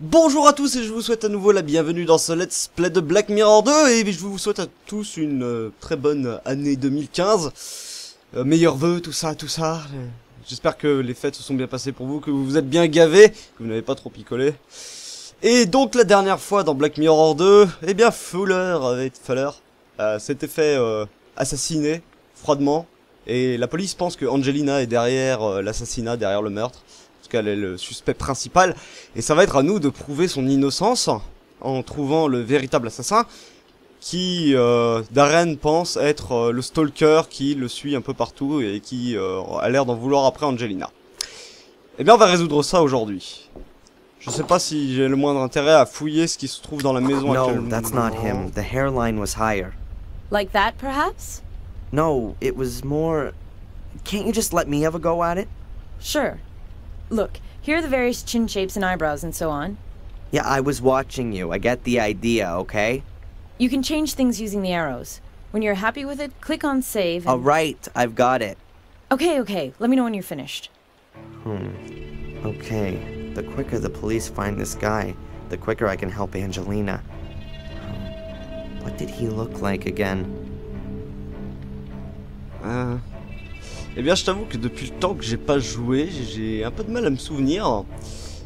Bonjour à tous et je vous souhaite à nouveau la bienvenue dans ce Let's Play de Black Mirror 2 et je vous souhaite à tous une très bonne année 2015. Meilleurs vœux, tout ça. J'espère que les fêtes se sont bien passées pour vous, que vous vous êtes bien gavés, que vous n'avez pas trop picolé. Et donc la dernière fois dans Black Mirror 2, eh bien Fuller s'était fait assassiner froidement. Et la police pense que Angelina est derrière l'assassinat, derrière le meurtre. Elle est le suspect principal, et ça va être à nous de prouver son innocence en trouvant le véritable assassin qui, Darren pense être le stalker qui le suit un peu partout et qui a l'air d'en vouloir après Angelina. Eh bien on va résoudre ça aujourd'hui. Je sais pas si j'ai le moindre intérêt à fouiller ce qui se trouve dans la maison actuellement. No, that's not him. The hairline was higher. Like that, perhaps? No, it was more... Can't you just let me have a go at it? Sure. Look, here are the various chin shapes and eyebrows and so on. Yeah, I was watching you. I get the idea, okay? You can change things using the arrows. When you're happy with it, click on save and... Alright, I've got it. Okay. Let me know when you're finished. Okay. The quicker the police find this guy, the quicker I can help Angelina. What did he look like again? Eh bien je t'avoue que depuis le temps que j'ai pas joué, j'ai un peu de mal à me souvenir.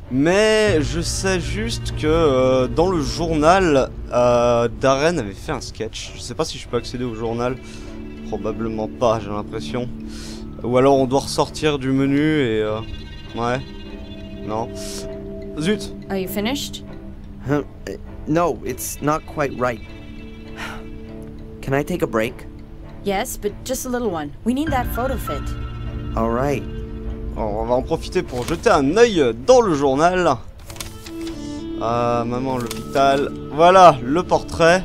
Mais je sais juste que dans le journal, Darren avait fait un sketch. Je sais pas si je peux accéder au journal. Probablement pas, j'ai l'impression. Ou alors on doit ressortir du menu et... ouais. Non. Zut. Are you finished? No, it's not quite right. Can I take a break? Yes, but just a little one. We need that photo fit. Alright. On va en profiter pour jeter un œil dans le journal. Maman à l'hôpital. Voilà, le portrait.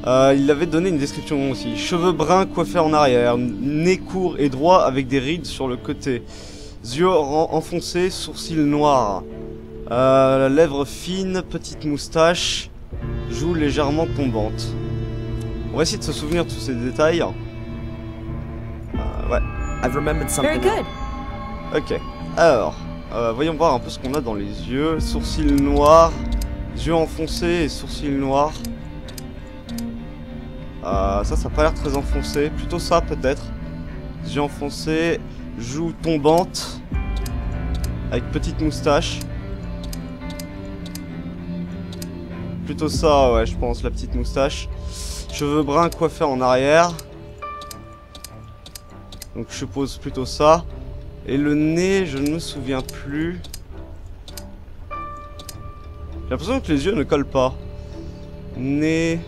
Il avait donné une description aussi. Cheveux bruns coiffés en arrière. Nez court et droit avec des rides sur le côté. Yeux enfoncés, sourcils noirs. Lèvres fines, petite moustache. Joues légèrement tombantes. On va essayer de se souvenir de tous ces détails. Ouais. I've remembered something. Very good. Ok. Alors, voyons voir un peu ce qu'on a dans les yeux. Sourcils noirs, yeux enfoncés et sourcils noirs. Ça a pas l'air très enfoncé. Plutôt ça peut-être. Yeux enfoncés, joues tombantes, avec petite moustache. Plutôt ça, ouais, je pense, la petite moustache. Cheveux bruns coiffés en arrière. Donc je suppose plutôt ça. Et le nez, je ne me souviens plus. J'ai l'impression que les yeux ne collent pas. Nez.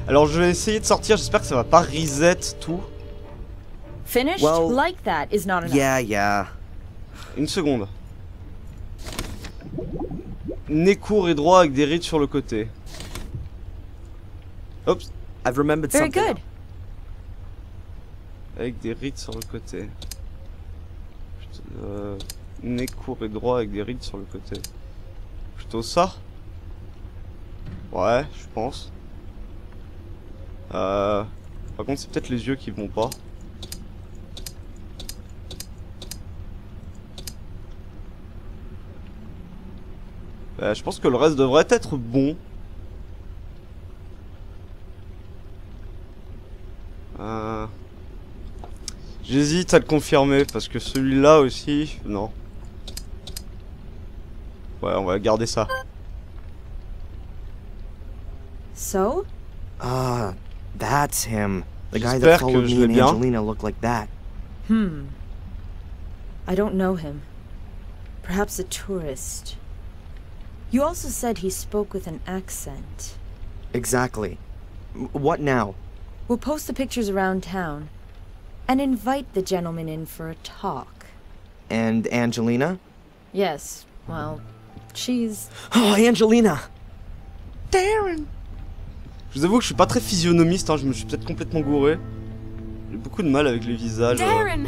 Alors je vais essayer de sortir, j'espère que ça va pas reset tout. Finished? Well, like that is not enough. Yeah. Une seconde. Nez court et droit avec des rides sur le côté. Oups. I've remembered Very something. good. Avec des rides sur le côté. Nez court et droit avec des rides sur le côté. Plutôt ça. Ouais, je pense. Par contre, c'est peut-être les yeux qui vont pas. Je pense que le reste devrait être bon. J'hésite à le confirmer parce que celui-là aussi, non. Ouais, on va garder ça. So? That's him. The guy J'espère that que followed je me l'ai and bien. Angelina looked like that. I don't know him. Perhaps a tourist. You also said he spoke with an accent. Exactly. What now? We'll post the pictures around town and invite the gentleman in for a talk. And Angelina? Yes, well, she's... Oh, Angelina! Darren! Je vous avoue que je suis pas très physionomiste, hein, je me suis peut-être complètement gouré. J'ai beaucoup de mal avec les visages. Darren!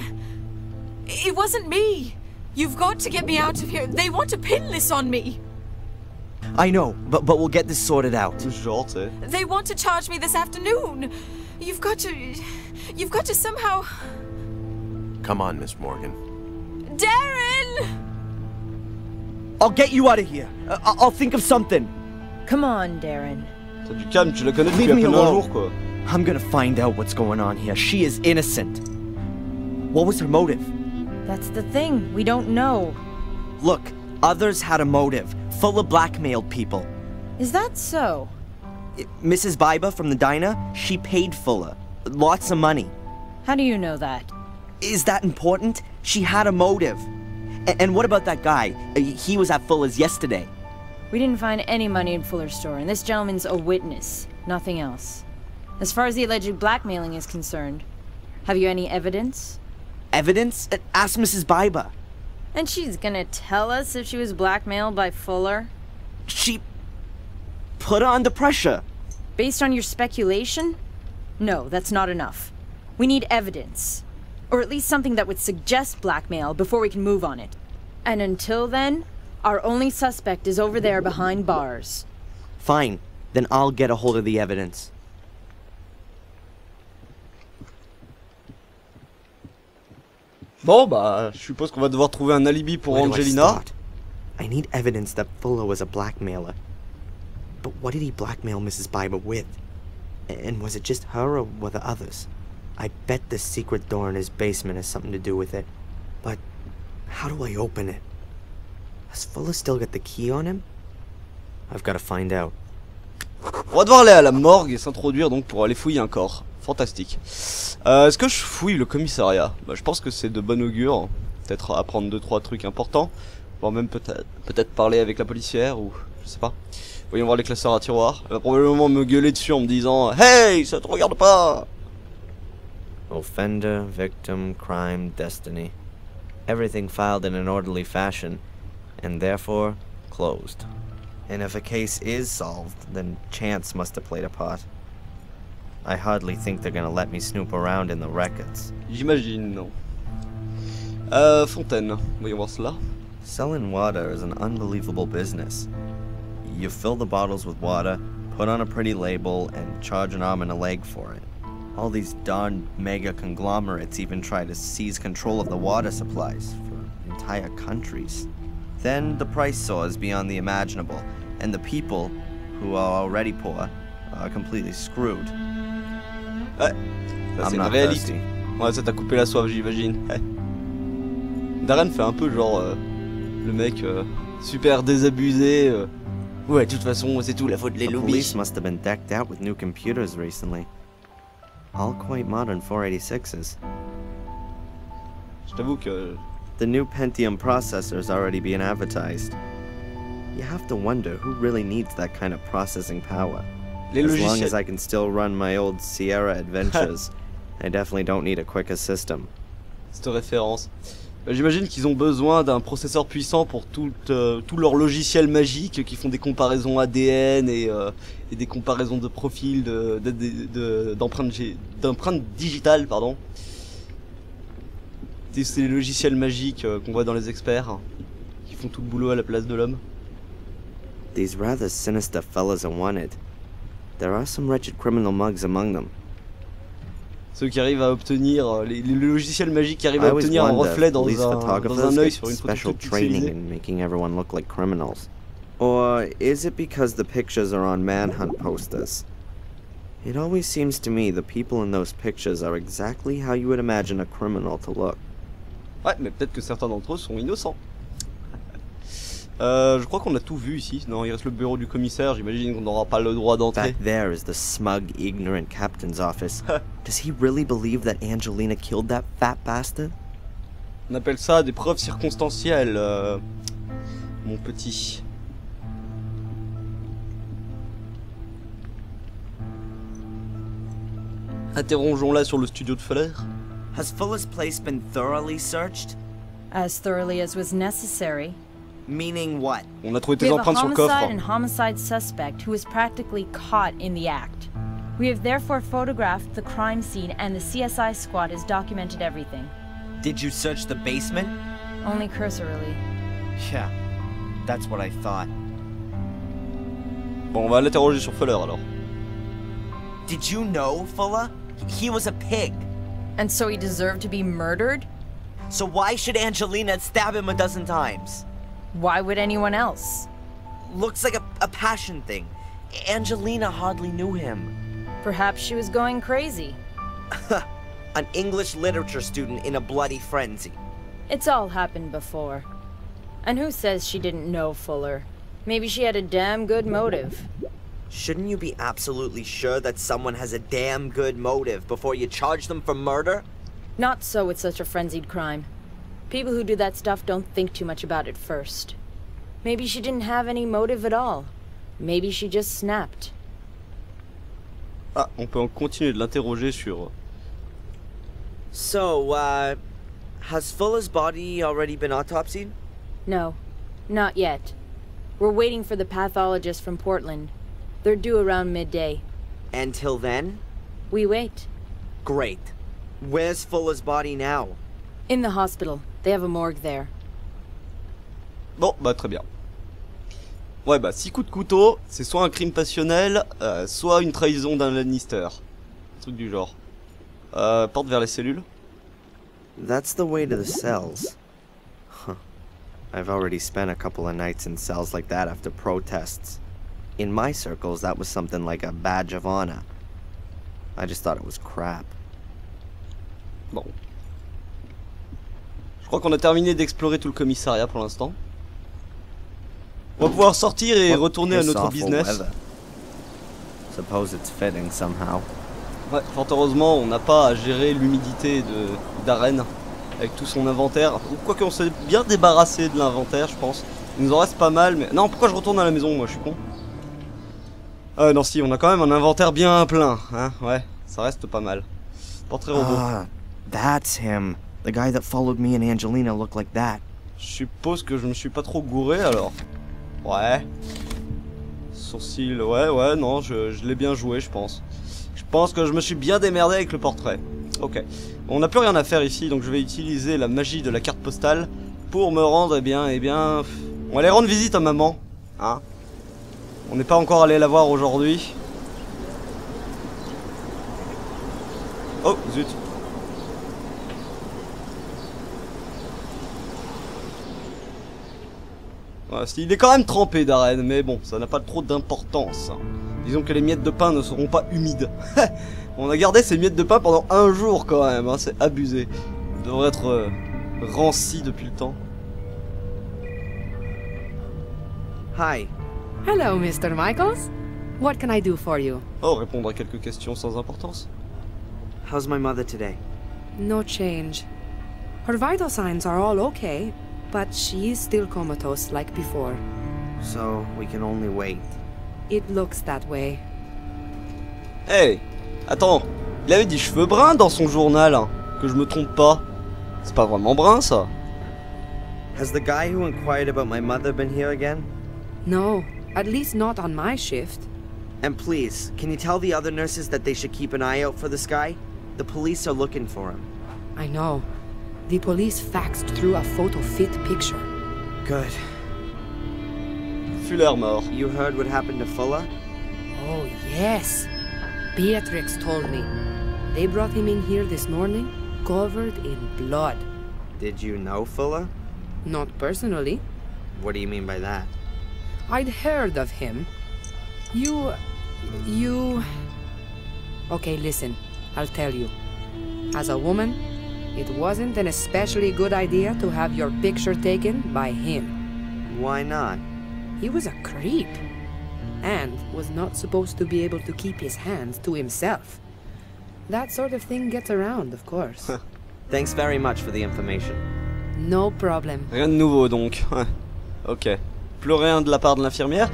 It wasn't me! You've got to get me out of here. They want to pin this on me. I know, but we'll get this sorted out. Genre, tu sais. They want to charge me this afternoon. You've got to somehow... Come on, Miss Morgan. Darren! I'll get you out of here. I'll think of something. Come on, Darren. T'as du calme, tu la connais depuis Leave à me peine un alone. jour, quoi. I'm gonna find out what's going on here. She is innocent. What was her motive? That's the thing. We don't know. Look, others had a motive. Fuller blackmailed people. Is that so? Mrs. Biba from the diner, she paid Fuller. Lots of money. How do you know that? Is that important? She had a motive. And what about that guy? He was at Fuller's yesterday. We didn't find any money in Fuller's store, and this gentleman's a witness. Nothing else. As far as the alleged blackmailing is concerned, have you any evidence? Evidence? Ask Mrs. Biba. And she's gonna tell us if she was blackmailed by Fuller? She put her under pressure. Based on your speculation? No, that's not enough. We need evidence. Or at least something that would suggest blackmail before we can move on it. And until then, our only suspect is over there behind bars. Fine. Then I'll get a hold of the evidence. Bon, bah, je suppose qu'on va devoir trouver un alibi pour Where do I Angelina. start? I need evidence that Fuller was a blackmailer. But what did he blackmail Mrs. Biba with? And was it just her or were there others? I bet the secret door in his basement has something to do with it. But how do I open it? Has Fuller still got the key on him? I've got to find out. On va devoir aller à la morgue et s'introduire donc pour aller fouiller un corps. Fantastique. Est-ce que je fouille le commissariat? Bah, je pense que c'est de bon augure. Peut-être apprendre 2-3 trucs importants. Voire même peut-être parler avec la policière ou je sais pas. Voyons voir les classeurs à tiroirs. Elle va probablement me gueuler dessus en me disant hey, ça te regarde pas. Offender, victim, crime, destiny. Everything filed in an orderly fashion, and therefore closed. And if a case is solved, then chance must have played a part. I hardly think they're gonna let me snoop around in the records. J'imagine, non. Fontaine. Voyons voir cela. Selling water is an unbelievable business. You fill the bottles with water, put on a pretty label, and charge an arm and a leg for it. All these darn mega conglomerates even try to seize control of the water supplies for entire countries. Then the price soars beyond the imaginable, and the people, who are already poor, are completely screwed. Ouais, ça c'est une réalité. Ouais, ça t'a coupé la soif, j'imagine. Darren fait un peu genre le mec super désabusé. Ouais, de toute façon, c'est tout la faute des The lobbies. police must have been decked out with new computers recently. All quite modern 486s. Je t'avoue que The new Pentium processor is already being advertised. You have to wonder who really needs that kind of processing power. les As long as logiciels. I can still run my old Sierra adventures, I definitely don't need a quicker system. Cette référence. J'imagine qu'ils ont besoin d'un processeur puissant pour tout leur logiciel magique qui font des comparaisons ADN et des comparaisons de profils d'empreintes digitales, pardon. C'est les logiciels magiques qu'on voit dans les experts qui font tout le boulot à la place de l'homme. These rather sinister fellas are wanted. There are some wretched criminal mugs among them. Ceux qui arrivent à obtenir les logiciels magiques qui arrivent I à always obtenir un wonder reflet if police dans un photographers œil get sur une photo special toute training pixelisée. in making everyone look like criminals. Or is it because the pictures are on manhunt posters? It always seems to me the people in those pictures are exactly how you would imagine a criminal to look. Ouais, mais peut-être que certains d'entre eux sont innocents. Je crois qu'on a tout vu ici. Non, il reste le bureau du commissaire. J'imagine qu'on n'aura pas le droit d'entrer. Back there is the smug, ignorant captain's office. Does he really believe that Angelina killed that fat bastard? On appelle ça des preuves circonstancielles, mon petit. Interrogeons-la sur le studio de Fuller. Has Fuller's place been thoroughly searched? As thoroughly as was necessary. Meaning what? On a trouvé We tes have a empreintes sur le homicide and coffre. homicide suspect who was practically caught in the act. We have therefore photographed the crime scene and the CSI squad has documented everything. Did you search the basement? Only cursorily. Yeah, that's what I thought. Bon, on va l'interroger sur Fuller alors. Did you know, Fuller? He was a pig. And so he deserved to be murdered? So why should Angelina stab him a dozen times? Why would anyone else? Looks like a passion thing. Angelina hardly knew him. Perhaps she was going crazy. An English literature student in a bloody frenzy. It's all happened before. And who says she didn't know Fuller? Maybe she had a damn good motive. Shouldn't you be absolutely sure that someone has a damn good motive before you charge them for murder? Not so with such a frenzied crime. People who do that stuff don't think too much about it first. Maybe she didn't have any motive at all. Maybe she just snapped. Ah, on peut continuer de l'interroger sur... So, has Fuller's body already been autopsied? No, not yet. We're waiting for the pathologist from Portland. They're due around midday. Until then? We wait. Great. Where's Fuller's body now? In the hospital. They have a morgue there. Bon, bah très bien. Ouais, bah 6 coups de couteau, c'est soit un crime passionnel, soit une trahison d'un Lannister. Un truc du genre. Porte vers les cellules. That's the way to the cells. Huh. I've already spent a couple of nights in cells like that after protests. In my circles, that was something like a badge of honor. I just thought it was crap. Bon. Je crois qu'on a terminé d'explorer tout le commissariat pour l'instant. On va pouvoir sortir et retourner à notre business. Suppose it's fitting somehow. Ouais, fort heureusement, on n'a pas à gérer l'humidité d'Arène avec tout son inventaire. Quoique on s'est bien débarrassé de l'inventaire, je pense. Il nous en reste pas mal, mais... Non, pourquoi je retourne à la maison, moi, je suis con. Non, si, on a quand même un inventaire bien plein, hein, ouais, ça reste pas mal. Portrait robot. Ah, that's him. The guy that followed me and Angelina looked like that. Je suppose que je me suis pas trop gouré, alors. Ouais. Sourcil, ouais, non, je l'ai bien joué, je pense. Je pense que je me suis bien démerdé avec le portrait. Ok. On n'a plus rien à faire ici, donc je vais utiliser la magie de la carte postale pour me rendre, eh bien... On va aller rendre visite à maman, hein. On n'est pas encore allé la voir aujourd'hui. Oh, zut. Ouais, il est quand même trempé d'arène, mais bon, ça n'a pas trop d'importance. Disons que les miettes de pain ne seront pas humides. On a gardé ces miettes de pain pendant un jour quand même, hein, c'est abusé. Ils devraient être rancis depuis le temps. Hi. Hello, Mr. Michaels. What can I do for you? Oh, répondre à quelques questions sans importance. How's my mother today? No change. Her vital signs are all okay, but she is still comatose like before. So, we can only wait. It looks that way. Hey, attends, il avait des cheveux bruns dans son journal, hein, que je me trompe pas. C'est pas vraiment brun, ça. Has the guy who inquired about my mother been here again? No, at least not on my shift. And please, can you tell the other nurses that they should keep an eye out for this guy? The police are looking for him. I know. The police faxed through a photo fit picture. Good. Fuller mort. You heard what happened to Fuller? Oh, yes. Beatrix told me. They brought him in here this morning, covered in blood. Did you know Fuller? Not personally. What do you mean by that? I'd heard of him. You... Okay, listen. I'll tell you. As a woman, it wasn't an especially good idea to have your picture taken by him. Why not? He was a creep. And was not supposed to be able to keep his hands to himself. That sort of thing gets around, of course. Thanks very much for the information. No problem. Rien de nouveau donc. Ok. Plus rien de la part de l'infirmière.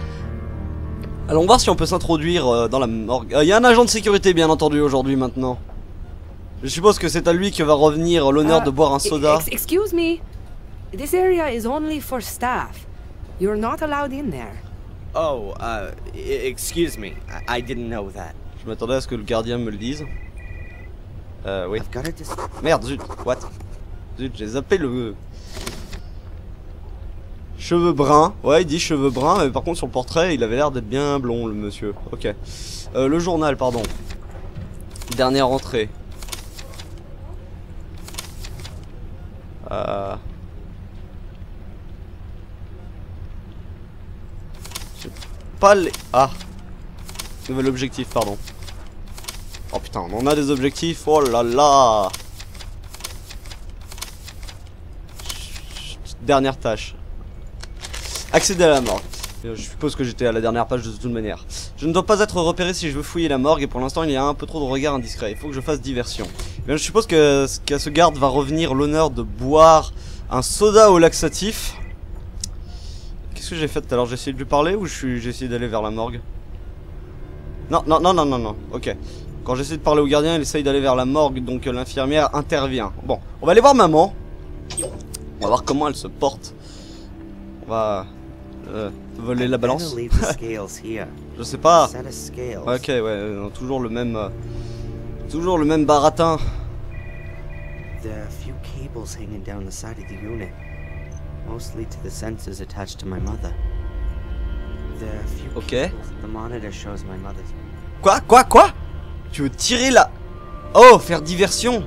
Allons voir si on peut s'introduire dans la morgue. Il y a un agent de sécurité bien entendu aujourd'hui maintenant. Je suppose que c'est à lui que va revenir l'honneur de boire un soda. Excuse me. This area is only for staff. You're not allowed in there. Oh, excuse me. I didn't know that. Je m'attendais à ce que le gardien me le dise. Oui. I've got it. Merde, zut. What? Zut, j'ai zappé le... Cheveux bruns. Ouais, il dit cheveux bruns, mais par contre sur le portrait, il avait l'air d'être bien blond, le monsieur. Ok. Le journal, pardon. Dernière entrée. Pas les... Ah. Nouvel objectif, pardon. Oh putain, on en a des objectifs. Oh là là. Dernière tâche. Accéder à la morgue. Je suppose que j'étais à la dernière page de toute manière. Je ne dois pas être repéré si je veux fouiller la morgue et pour l'instant il y a un peu trop de regards indiscrets. Il faut que je fasse diversion. Bien, je suppose qu'à ce garde va revenir l'honneur de boire un soda au laxatif. Qu'est-ce que j'ai fait tout à l'heure? J'ai essayé de lui parler ou j'ai essayé d'aller vers la morgue? Non, non, non, non, non, non. Ok. Quand j'essaie de parler au gardien, il essaye d'aller vers la morgue, donc l'infirmière intervient. Bon, on va aller voir maman. On va voir comment elle se porte. On va voler la balance. Je sais pas. Ok, ouais, toujours le même baratin. There are a few cables hanging down the side of the unit, mostly to the sensors attached to my mother. There are a few cables. The monitor shows my mother's. Quoi? Tu veux tirer la... Oh, faire diversion.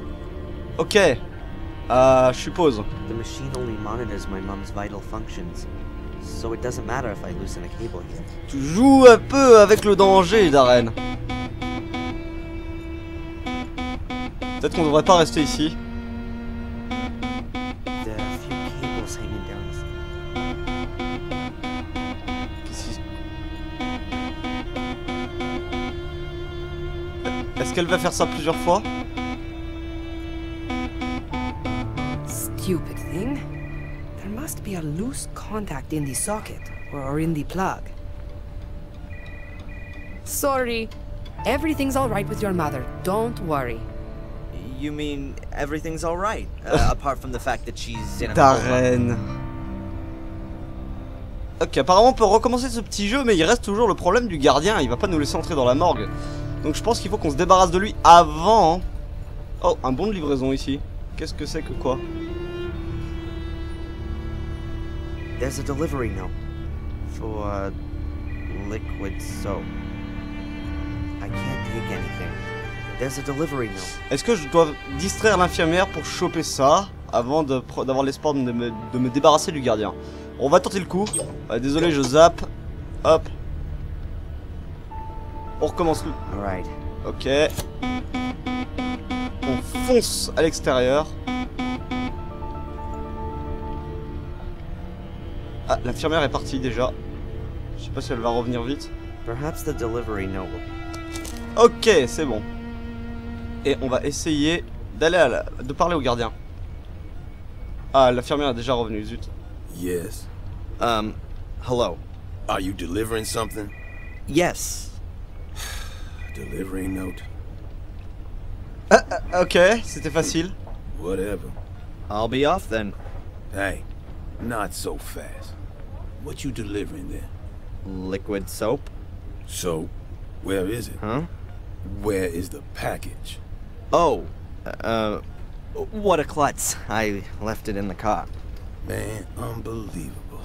Ok. Je suppose. The machine only monitors my mom's vital functions, so it doesn't matter if I loosen a cable here. Tu joues un peu avec le danger, Darren. Peut-être qu'on devrait pas rester ici. There are a few cables hanging down. Est-ce qu'elle va faire ça plusieurs fois? Stupid thing. There must be a loose contact in the socket or in the plug. Sorry. Everything's all right with your mother. Don't worry. You mean everything's all right, apart from the fact that she's in a Darren. Ok, apparemment on peut recommencer ce petit jeu, mais il reste toujours le problème du gardien. Il va pas nous laisser entrer dans la morgue. Donc je pense qu'il faut qu'on se débarrasse de lui avant. Oh, un bon de livraison ici. Qu'est-ce que c'est que quoi? There's a delivery note for liquid soap. I can't take anything. There's a delivery note. Est-ce que je dois distraire l'infirmière pour choper ça avant d'avoir l'espoir de me débarrasser du gardien? On va tenter le coup. Désolé, je zappe. Hop. On recommence le... Alright. Ok. On fonce à l'extérieur. Ah, l'infirmière est partie déjà. Je sais pas si elle va revenir vite. Perhaps the delivery note will... Ok, c'est bon. Et on va essayer d'aller de parler au gardien. Ah, l'infirmière est déjà revenue, zut. Yes. Hello. Are you delivering something? Yes. Delivery note. Ok, c'était facile. Whatever. I'll be off then. Hey, not so fast. What you delivering then? Liquid soap. So, where is it? Huh? Where is the package? Oh, what a klutz. I left it in the car. Man, unbelievable.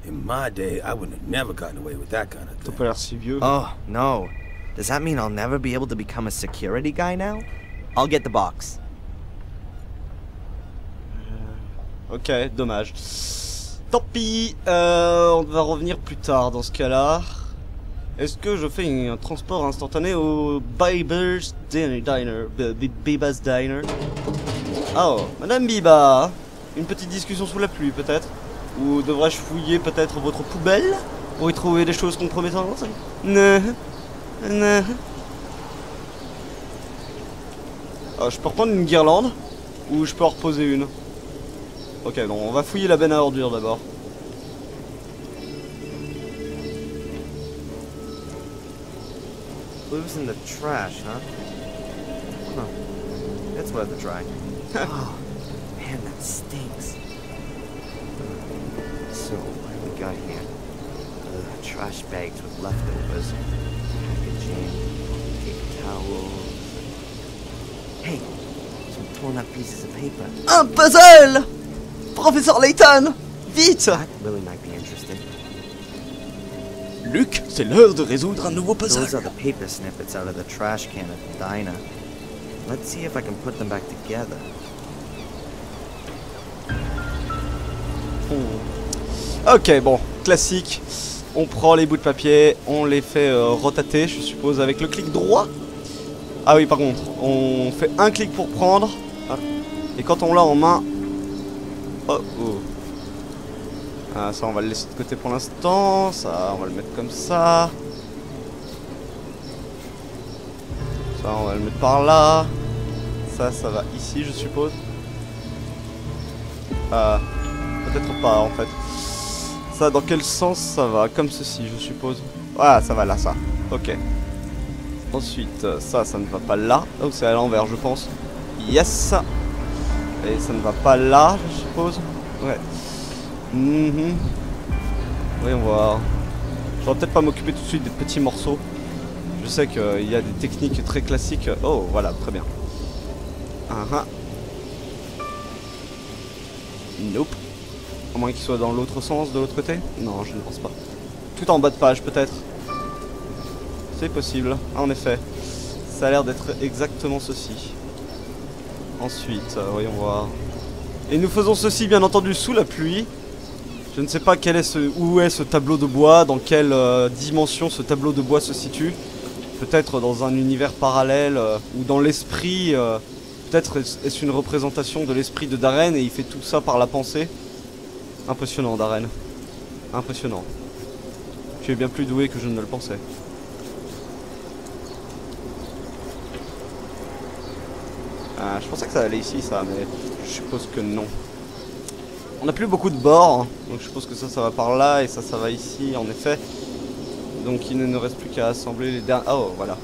In my day, I would have never gotten away with that kind of T'as thing. pas l'air si vieux. Oh, no. Does that mean I'll never be able to become a security guy now? I'll get the box. Ok, dommage. Tant pis, on va revenir plus tard dans ce cas-là. Est-ce que je fais un transport instantané au Biba's Diner? Biba's Diner. Oh, Madame Biba, une petite discussion sous la pluie peut-être? Ou devrais-je fouiller peut-être votre poubelle pour y trouver des choses compromettantes? Non. Non. Oh, je peux reprendre une guirlande ou je peux en reposer une? Ok, donc on va fouiller la benne à ordures d'abord. Lives in the trash, huh? Huh. It's worth a try. Oh, man, that stinks. So, what do we got here? Trash bags with leftovers, packaging, paper towels. Hey, some torn up pieces of paper. Un puzzle! Professeur Layton! Vite! That really might be interesting. Luc, c'est l'heure de résoudre un nouveau puzzle. Those are the paper snippets out of the trash can at the diner. Let's see if I can put them back together. Ok, bon, classique. On prend les bouts de papier, on les fait rotater, je suppose, avec le clic droit. Ah oui, par contre, on fait un clic pour prendre. Et quand on l'a en main... Oh, oh. Ah, ça, on va le laisser de côté pour l'instant. Ça, on va le mettre comme ça. Ça, on va le mettre par là. Ça va ici, je suppose. Peut-être pas, en fait. Ça, dans quel sens ça va? Comme ceci, je suppose. Voilà, ça va là, ça. Ok. Ensuite, ça ne va pas là. Oh, c'est à l'envers, je pense. Yes. Et ça ne va pas là, je suppose. Ouais. Voyons voir. Je vais peut-être pas m'occuper tout de suite des petits morceaux. Je sais qu'il y a des techniques très classiques. Oh, voilà, très bien. Nope. À moins qu'il soit dans l'autre sens, de l'autre côté. Non, je ne pense pas. Tout en bas de page, peut-être. C'est possible, en effet. Ça a l'air d'être exactement ceci. Ensuite, voyons voir. Et nous faisons ceci, bien entendu, sous la pluie. Je ne sais pas où est ce tableau de bois, dans quelle dimension ce tableau de bois se situe. Peut-être dans un univers parallèle, ou dans l'esprit. Peut-être est-ce une représentation de l'esprit de Darren et il fait tout ça par la pensée. Impressionnant, Darren. Impressionnant. Tu es bien plus doué que je ne le pensais. Je pensais que ça allait ici, ça, mais je suppose que non. On n'a plus beaucoup de bords, hein, donc je suppose que ça va par là et ça va ici, en effet. Donc il ne nous reste plus qu'à assembler les dernières... Oh, voilà.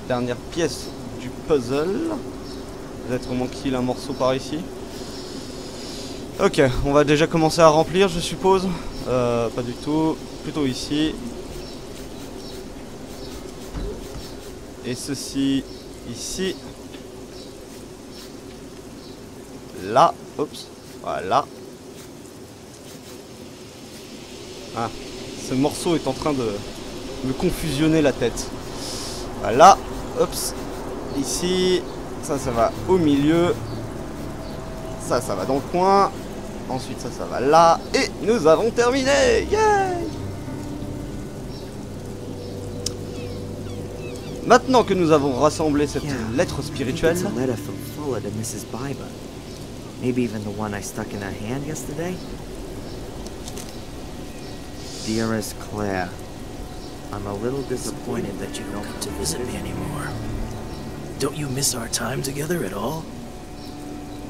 Dernière pièce du puzzle. Peut-être manque-t-il un morceau par ici. Ok, on va déjà commencer à remplir, je suppose. Pas du tout. Plutôt ici. Et ceci, ici. Là. Oups. Voilà. Ah. Ce morceau est en train de me confusionner la tête. Voilà. Oups. Ici. Ça va au milieu. Ça va dans le coin. Ensuite, ça va là. Et nous avons terminé. Yay! Maintenant que nous avons rassemblé cette lettre spirituelle. Maybe even the one I stuck in her hand yesterday? Dearest Claire, I'm a little disappointed that you don't come to visit me anymore. Don't you miss our time together at all?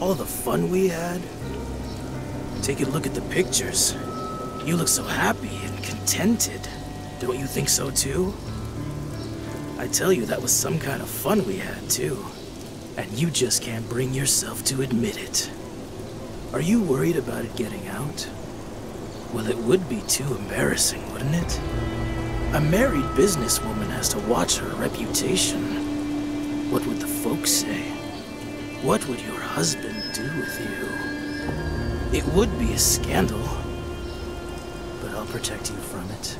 All the fun we had? Take a look at the pictures. You look so happy and contented. Don't you think so too? I tell you, that was some kind of fun we had too. And you just can't bring yourself to admit it. Are you worried about it getting out? Well, it would be too embarrassing, wouldn't it? A married businesswoman has to watch her reputation. What would the folks say? What would your husband do with you? It would be a scandal, but I'll protect you from it.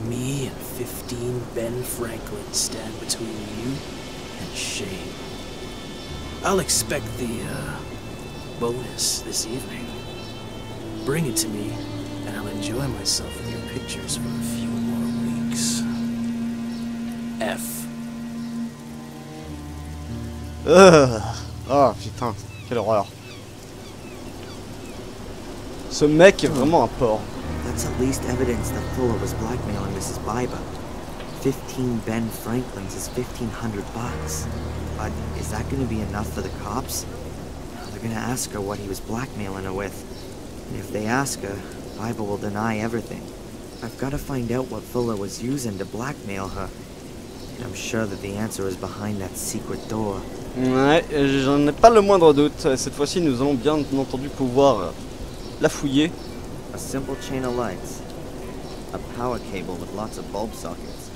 Me and 15 Ben Franklin stand between you and shame. I'll expect the, bonus this evening. Bring it to me, and I'll enjoy myself with your pictures for a few more weeks. F. Oh putain, quelle horreur. Ce mec est vraiment un porc. That's at least evidence that Fuller was blackmailing Mrs. Biber. 15 Ben Franklins is $1,500. But is that going to be enough for the cops? They're going to ask her what he was blackmailing her with. And if they ask her, Biber will deny everything. I've got to find out what Fuller was using to blackmail her. And I'm sure that the answer is behind that secret door. Ouais, j'en ai pas le moindre doute. Cette fois-ci, nous allons bien entendu pouvoir la fouiller. A simple chain of lights. A power cable with lots of bulb sockets.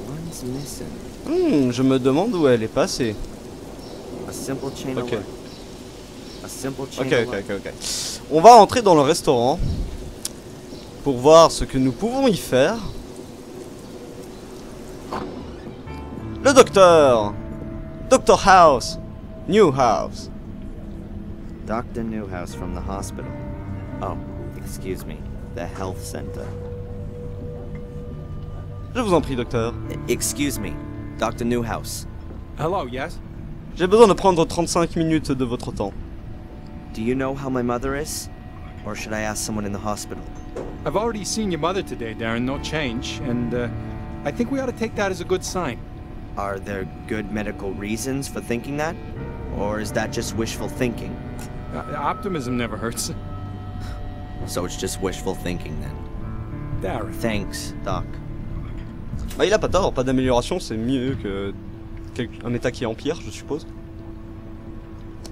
One's missing. Je me demande où elle est passée. A simple chain of lights. A simple chain of lights. Ok. On va entrer dans le restaurant pour voir ce que nous pouvons y faire. Le docteur. Dr. House. Newhouse. Dr. Newhouse from the hospital. Oh, excuse me. the health center. Je vous en prie, docteur. Excuse me, Dr. Newhouse. Hello, yes? J'ai besoin de prendre 35 minutes de votre temps. Do you know how my mother is? Or should I ask someone in the hospital? I've already seen your mother today, Darren, no change, and I think we ought to take that as a good sign. Are there good medical reasons for thinking that? Or is that just wishful thinking? Optimism never hurts. So it's just wishful thinking then. Darren. Thanks, Doc. Bah, il a pas tort, pas d'amélioration, c'est mieux que un état qui empire, je suppose.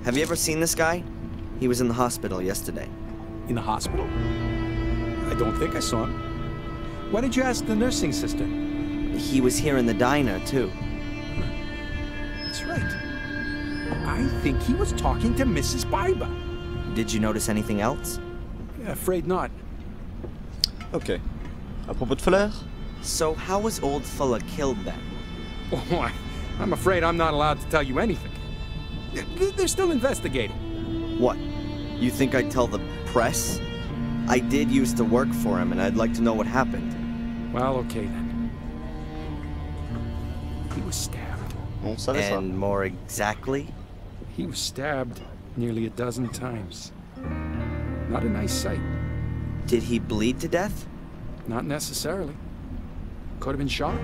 Have you ever seen this guy? He was in the hospital yesterday. In the hospital? I don't think I saw him. Why did you ask the nursing sister? He was here in the diner, too. That's right. I think he was talking to Mrs. Biber. Did you notice anything else? Afraid not. Ok. À propos de Fuller? So how was old Fuller killed then? Oh, I'm afraid I'm not allowed to tell you anything. They're still investigating. What? You think I'd tell the press? I did used to work for him, and I'd like to know what happened. Well, okay then. He was stabbed. On savait ça. And more exactly? He was stabbed nearly a dozen times. Not a nice sight. Did he bleed to death? Not necessarily. Could have been shock.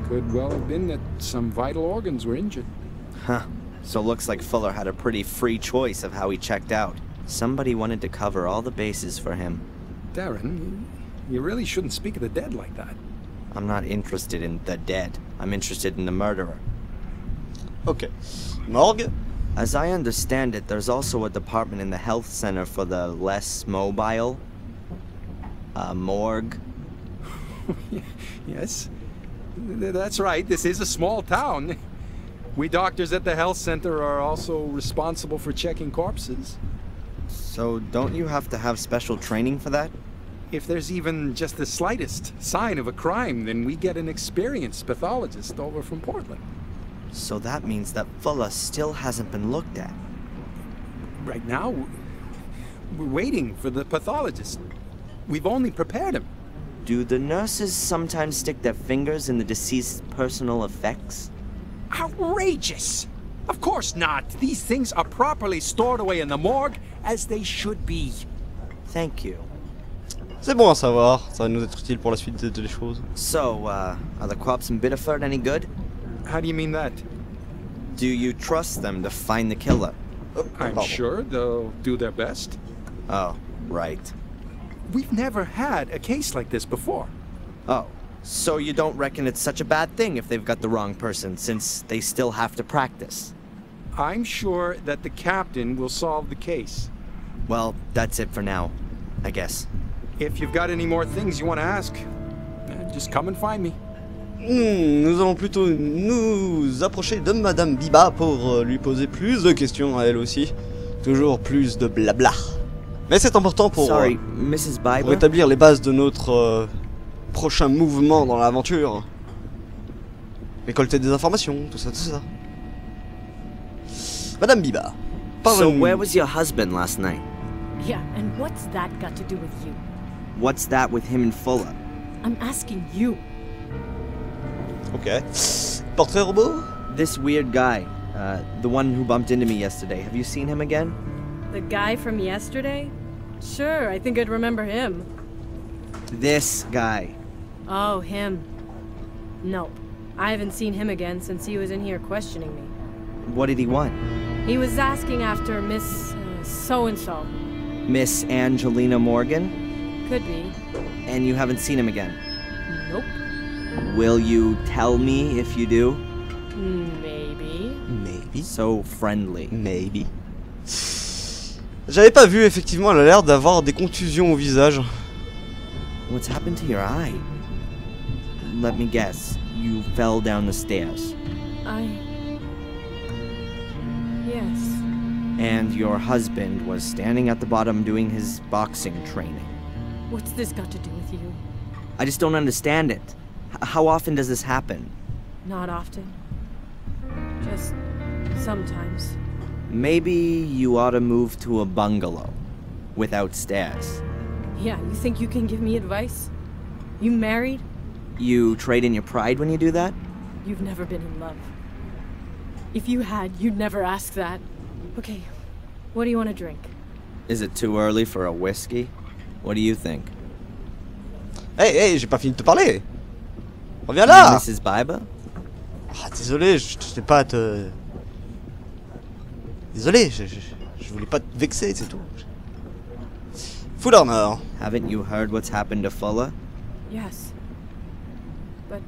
Could well have been that some vital organs were injured. Huh. So looks like Fuller had a pretty free choice of how he checked out. Somebody wanted to cover all the bases for him. Darren, you really shouldn't speak of the dead like that. I'm not interested in the dead. I'm interested in the murderer. Ok. Morgue? As I understand it, there's also a department in the health center for the less mobile. Morgue. Yes, that's right. This is a small town. We doctors at the health center are also responsible for checking corpses. So don't you have to have special training for that? If there's even just the slightest sign of a crime, then we get an experienced pathologist over from Portland. So that means that Fuller still hasn't been looked at. Right now, we're waiting for the pathologist. We've only prepared him. Do the nurses sometimes stick their fingers in the deceased's personal effects? Outrageous! Of course not. These things are properly stored away in the morgue, as they should be. Thank you. C'est bon à savoir, ça va nous être utile pour la suite des choses. So, are the crops in Biddeford any good? How do you mean that? Do you trust them to find the killer? I'm sure they'll do their best. Oh, right. We've never had a case like this before. Oh, so you don't reckon it's such a bad thing if they've got the wrong person, since they still have to practice? I'm sure that the captain will solve the case. Well, that's it for now, I guess. If you've got any more things you want to ask, just come and find me. Nous allons plutôt nous approcher de Madame Biba pour lui poser plus de questions à elle aussi. Toujours plus de blabla. Mais c'est important pour Mrs. Biber? Pour établir les bases de notre prochain mouvement dans l'aventure. Récolter des informations, tout ça, tout ça. Madame Biba, So where was your husband last night? Yeah, and what's that got to do with you? What's that with him and Fuller? I'm asking you. Ok. Portrait robot? This weird guy, the one who bumped into me yesterday. Have you seen him again? The guy from yesterday? Sure, I think I'd remember him. This guy. Oh, him. Nope. I haven't seen him again since he was in here questioning me. What did he want? He was asking after Miss so-and-so. Miss Angelina Morgan? Could be. And you haven't seen him again? Nope. Will you tell me if you do? Maybe. Maybe. So friendly. Maybe. J'avais pas vu, effectivement, elle a l'air d'avoir des contusions au visage. What's happened to your eye? Let me guess. You fell down the stairs. Yes. And your husband was standing at the bottom doing his boxing training. What's this got to do with you? I just don't understand it. How often does this happen? Not often. Just sometimes. Maybe you ought to move to a bungalow without stairs. Yeah, you think you can give me advice? You married? You trade in your pride when you do that? You've never been in love. If you had, you'd never ask that. Okay, what do you want to drink? Is it too early for a whiskey? What do you think? Hey, hey, j'ai pas fini de te parler. Reviens là. Mrs. Biba? Ah, désolé, je sais pas te... Désolé, je voulais pas te vexer, c'est tout. Full armor. Haven't you heard what's happened to Fuller? Yes. But...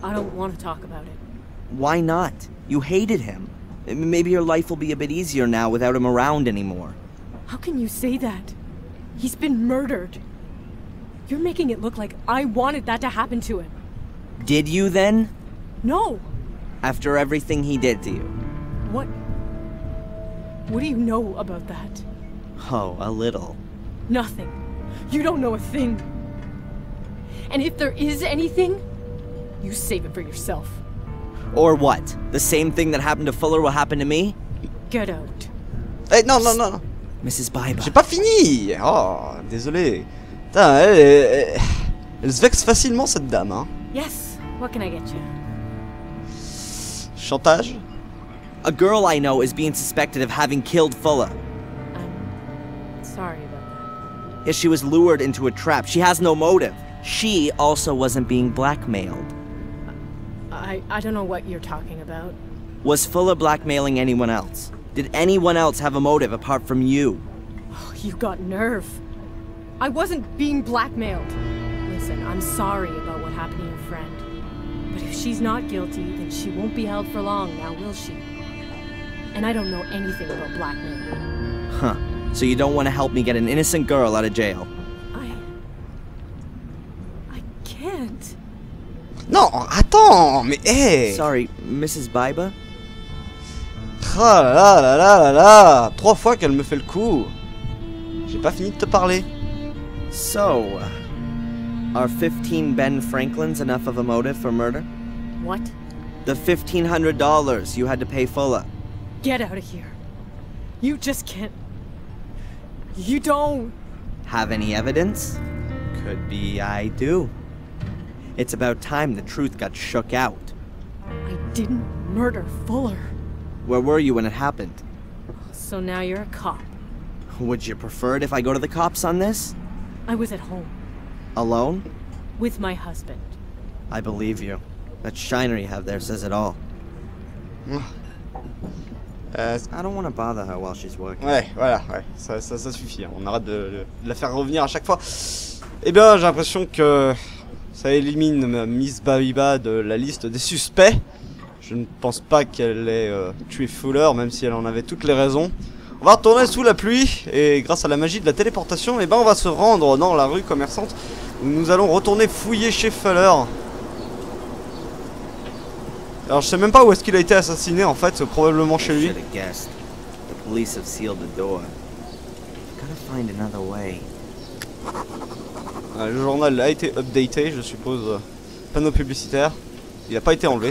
I don't want to talk about it. Why not? You hated him. Maybe your life will be a bit easier now without him around anymore. How can you say that? He's been murdered. You're making it look like I wanted that to happen to him. Did you then? No! After everything he did to you? What do you know about that? Oh, a little. Nothing. You don't know a thing. And if there is anything, you save it for yourself. Or what? The same thing that happened to Fuller will happen to me? Get out. Eh, non, non, non, non. Mrs. Biba. J'ai pas fini. Oh, désolé. Putain, elle se vexe facilement, cette dame, hein. Yes, what can I get you? Chantage. A girl I know is being suspected of having killed Fuller. I'm sorry about that. Yes, she was lured into a trap. She has no motive. She also wasn't being blackmailed. I don't know what you're talking about. Was Fuller blackmailing anyone else? Did anyone else have a motive apart from you? Oh, you got nerve. I wasn't being blackmailed. Listen, I'm sorry about what happened to your friend. But if she's not guilty, then she won't be held for long, now will she? And I don't know anything about blackmail. Huh. So you don't want to help me get an innocent girl out of jail? I can't. Non, attends, mais hey. Sorry, Mrs. Biba? Ah là là là là là. 3 fois qu'elle me fait le coup. J'ai pas fini de te parler. So, are 15 Ben Franklins enough of a motive for murder? What? The $1,500 you had to pay Fuller. Get out of here. You just can't. You don't. Have any evidence? Could be I do. It's about time the truth got shook out. I didn't murder Fuller. Where were you when it happened? So now you're a cop. Would you prefer it if I go to the cops on this? I was at home. Alone? With my husband. I believe you. That shiner you have there says it all. I don't want to bother her while she's working. Ouais, voilà, ouais, ça suffit. Hein. On arrête de la faire revenir à chaque fois. Eh bien, j'ai l'impression que ça élimine Miss Biba de la liste des suspects. Je ne pense pas qu'elle ait tué Fuller, même si elle en avait toutes les raisons. On va retourner sous la pluie, et grâce à la magie de la téléportation, eh ben, on va se rendre dans la rue commerçante, où nous allons retourner fouiller chez Fuller. Alors je sais même pas où est-ce qu'il a été assassiné en fait, c'est probablement chez lui. Le journal a été updaté, je suppose. Panneau publicitaire. Il n'a pas été enlevé.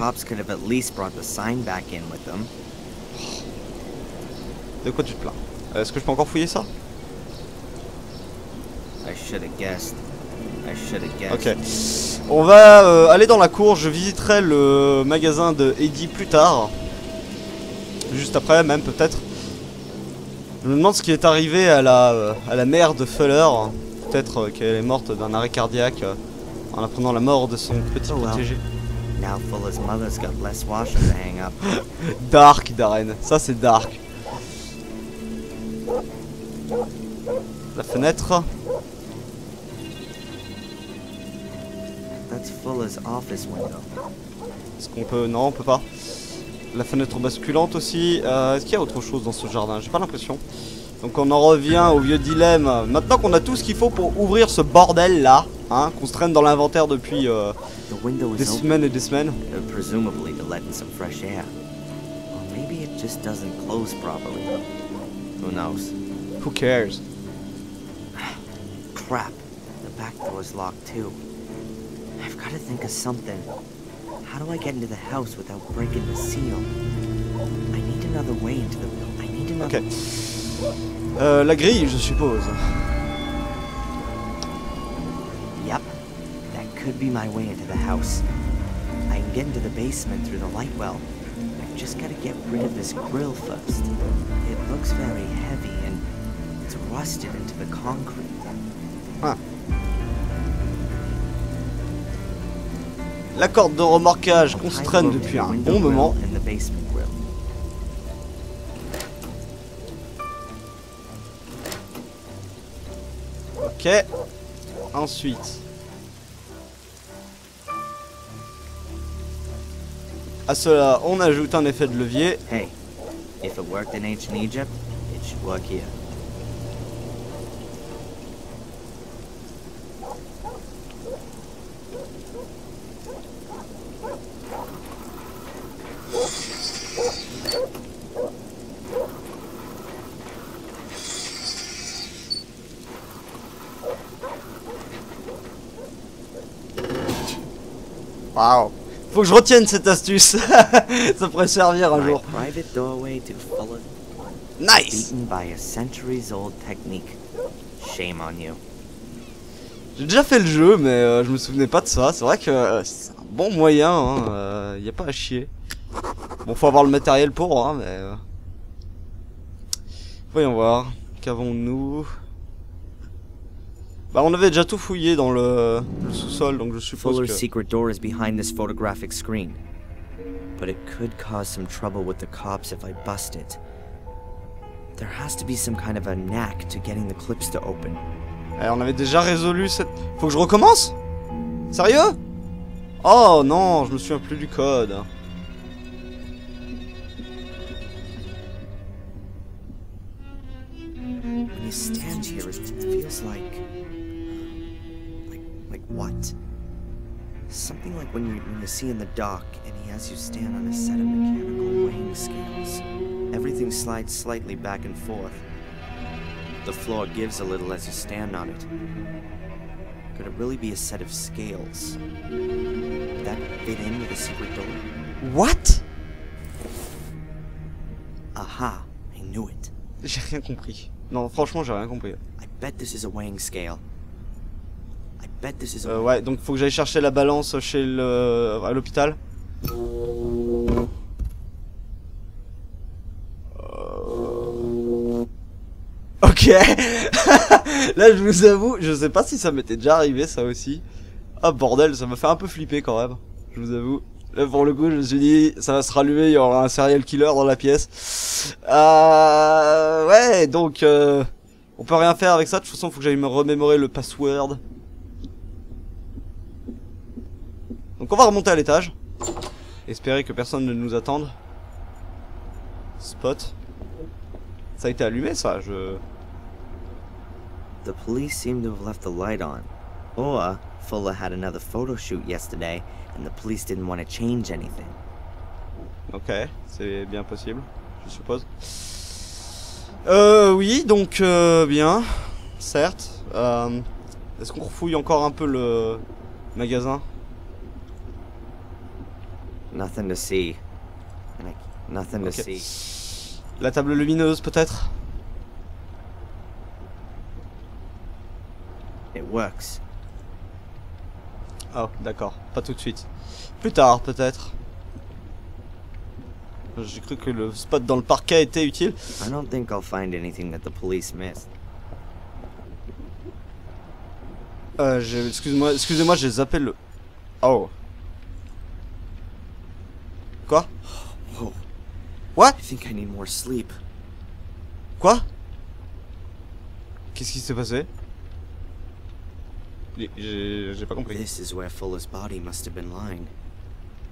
De quoi tu te plains? Est-ce que je peux encore fouiller ça? Ok. On va aller dans la cour, je visiterai le magasin de Eddie plus tard. Juste après, même peut-être. Je me demande ce qui est arrivé à la mère de Fuller. Peut-être qu'elle est morte d'un arrêt cardiaque en apprenant la mort de son petit protégé. Dark, Darren. Ça c'est dark. La fenêtre. Est-ce qu'on peut... Non, on peut pas. La fenêtre basculante aussi. Est-ce qu'il y a autre chose dans ce jardin? J'ai pas l'impression. Donc on en revient au vieux dilemme. Maintenant qu'on a tout ce qu'il faut pour ouvrir ce bordel là, hein, qu'on se traîne dans l'inventaire depuis des semaines et des semaines. Who cares? Crap. The back door is locked too. I've got to think of something. How do I get into the house without breaking the seal? I need another way into the... I need another... Ok. La grille, je suppose. could be my way into the house. I can get into the basement through the light well. I've just got to get rid of this grill first. It looks very heavy and it's rusted into the concrete. Ah. La corde de remorquage qu'on se traîne depuis un bon moment. Ok. Ensuite. À cela, on ajoute un effet de levier. Hey, if it worked in ancient Egypt, it should work here. Waouh. Faut que je retienne cette astuce. Ça pourrait servir un jour. Nice. J'ai déjà fait le jeu, mais je me souvenais pas de ça. C'est vrai que c'est un bon moyen, hein. Y a pas à chier. Bon, faut avoir le matériel pour, hein, mais... Voyons voir. Qu'avons-nous? Bah, on avait déjà tout fouillé dans le sous-sol, donc je suppose Fuller's que... secret door is behind this photographic screen. But it could cause some trouble with the cops if I bust it. There has to be some kind of a knack to getting the clips to open. Eh, on avait déjà résolu cette... Faut que je recommence? Sérieux? Oh non, je me souviens plus du code. When you stand here, it feels like what? Something like when you see in the dock and he has you stand on a set of mechanical weighing scales. Everything slides slightly back and forth. The floor gives a little as you stand on it. Could it really be a set of scales? Would that fit in with a secret door? What? Aha, I knew it. J'ai rien compris. Non, franchement, j'ai rien compris. I bet this is a weighing scale. I bet this is a... Ouais, donc faut que j'aille chercher la balance chez à l'hôpital. Ok. Là, je vous avoue, je sais pas si ça m'était déjà arrivé, ça aussi. Ah bordel, ça m'a fait un peu flipper quand même. Je vous avoue. Là, pour le coup, je me suis dit, ça va se rallumer, il y aura un serial killer dans la pièce. Ouais, donc... on peut rien faire avec ça, de toute façon, faut que j'aille me remémorer le password. Donc on va remonter à l'étage. Espérer que personne ne nous attende. Spot. Ça a été allumé, ça, je... The police seem to have left the light on. Or Fuller had another photo shoot yesterday and the police didn't want to change anything. Ok, c'est bien possible, je suppose. Oui, donc bien, certes. Est-ce qu'on refouille encore un peu le magasin? Nothing to see. Nothing to see. La table lumineuse, peut-être? It works. Oh, d'accord, pas tout de suite. Plus tard, peut-être. J'ai cru que le spot dans le parquet était utile. I don't think I'll find anything that the police missed. Excusez-moi, j'ai zappé le... Oh. Quoi? Whoa. What? I think I need more sleep. Quoi? Qu'est-ce qui s'est passé? J'ai pas compris. This is where Fuller's body must have been lying.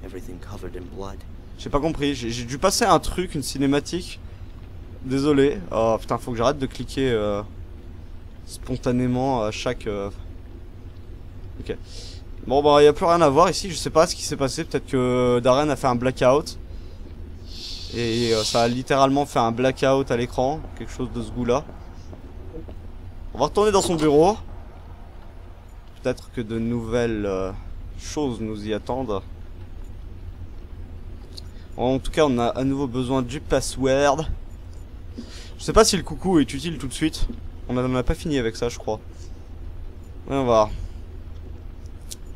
Everything covered in blood. J'ai pas compris, j'ai dû passer un truc, une cinématique. Désolé. Oh putain, faut que j'arrête de cliquer spontanément à chaque... Ok. Bon bah y a plus rien à voir ici, je sais pas ce qui s'est passé, peut-être que Darren a fait un blackout. Et ça a littéralement fait un blackout à l'écran, quelque chose de ce goût-là. On va retourner dans son bureau. Peut-être que de nouvelles choses nous y attendent. En tout cas, on a à nouveau besoin du password. Je sais pas si le coucou est utile tout de suite. On n'en a pas fini avec ça, je crois. Voyons voir.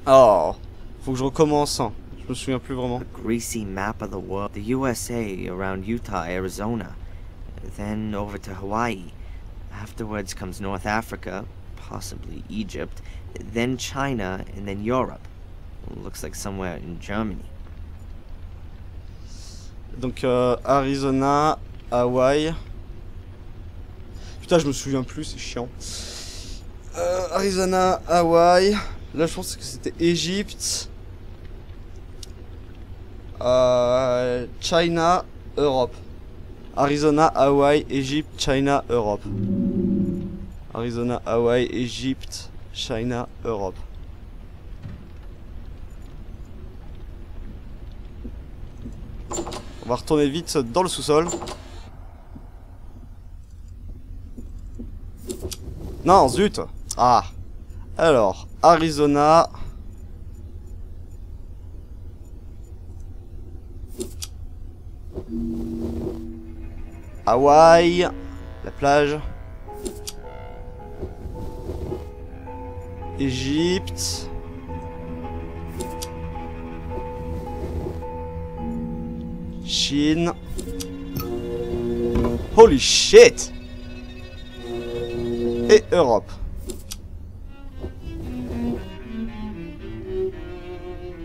Oh, faut que je recommence. Je me souviens plus vraiment. A greasy map of the world. The USA around Utah, Arizona. Then over to Hawaii. Afterwards comes North Africa, possibly Egypt. Then China, and then Europe. Looks like somewhere in Germany. Donc Arizona, Hawaï. Putain, je me souviens plus, c'est chiant. Arizona, Hawaï. Là, je pense que c'était Égypte. China, Europe. Arizona, Hawaï, Égypte, China, Europe. Arizona, Hawaï, Égypte, China, Europe. On va retourner vite dans le sous-sol. Non, zut. Ah. Alors, Arizona. Hawaï. La plage. Égypte. Chine. Holy shit! Et Europe.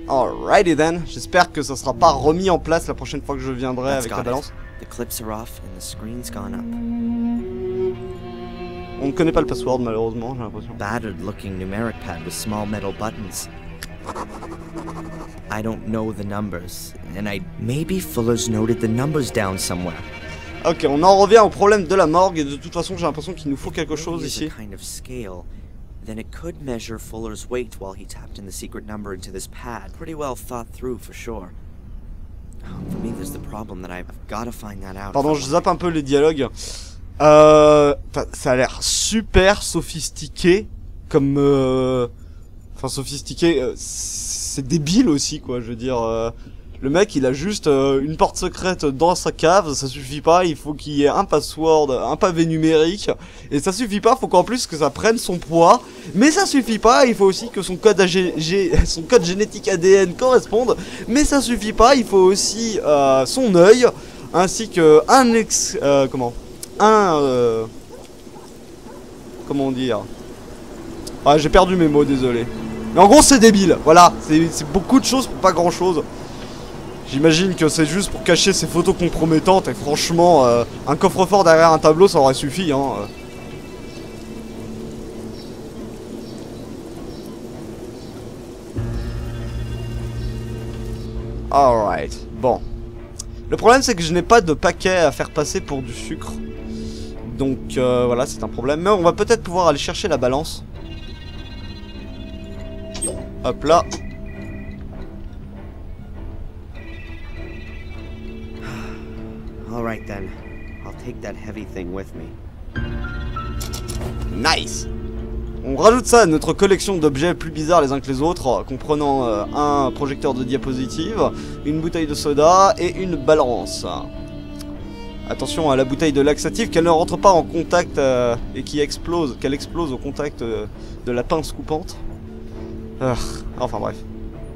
Alrighty then. J'espère que ça sera pas remis en place la prochaine fois que je viendrai avec la balance. The clips are off and the screen's gone up. On ne connaît pas le password malheureusement, j'ai l'impression. Battered looking numeric pad with small metal buttons. I don't know the numbers, and maybe Fuller's noted the numbers down somewhere. Ok, on en revient au problème de la morgue et de toute façon j'ai l'impression qu'il nous faut quelque chose ici. Kind of scale. Then it could measure Fuller's weight while he tapped in the secret number into this pad. Pretty well thought through for sure. For me, there's the problem that I've got to find that out. Pardon, je zappe un peu les dialogues. Ça a l'air super sophistiqué, comme enfin sophistiqué, c'est débile aussi quoi. Je veux dire, le mec il a juste une porte secrète dans sa cave, ça suffit pas. Il faut qu'il y ait un password, un pavé numérique, et ça suffit pas. Faut qu'en plus que ça prenne son poids, mais ça suffit pas. Il faut aussi que son code son code génétique ADN corresponde, mais ça suffit pas. Il faut aussi son œil, ainsi que comment dire. Ah, j'ai perdu mes mots, désolé. Mais en gros c'est débile, voilà, c'est beaucoup de choses pour pas grand chose. J'imagine que c'est juste pour cacher ses photos compromettantes et franchement un coffre-fort derrière un tableau ça aurait suffi hein. Alright, bon. Le problème c'est que je n'ai pas de paquet à faire passer pour du sucre. Donc voilà, c'est un problème. Mais on va peut-être pouvoir aller chercher la balance. Hop là. Alright then. I'll take that heavy thing with me. Nice. On rajoute ça à notre collection d'objets plus bizarres les uns que les autres, comprenant un projecteur de diapositive, une bouteille de soda et une balance. Attention à la bouteille de laxatif, qu'elle ne rentre pas en contact et qu'elle explose au contact de la pince coupante. Enfin bref,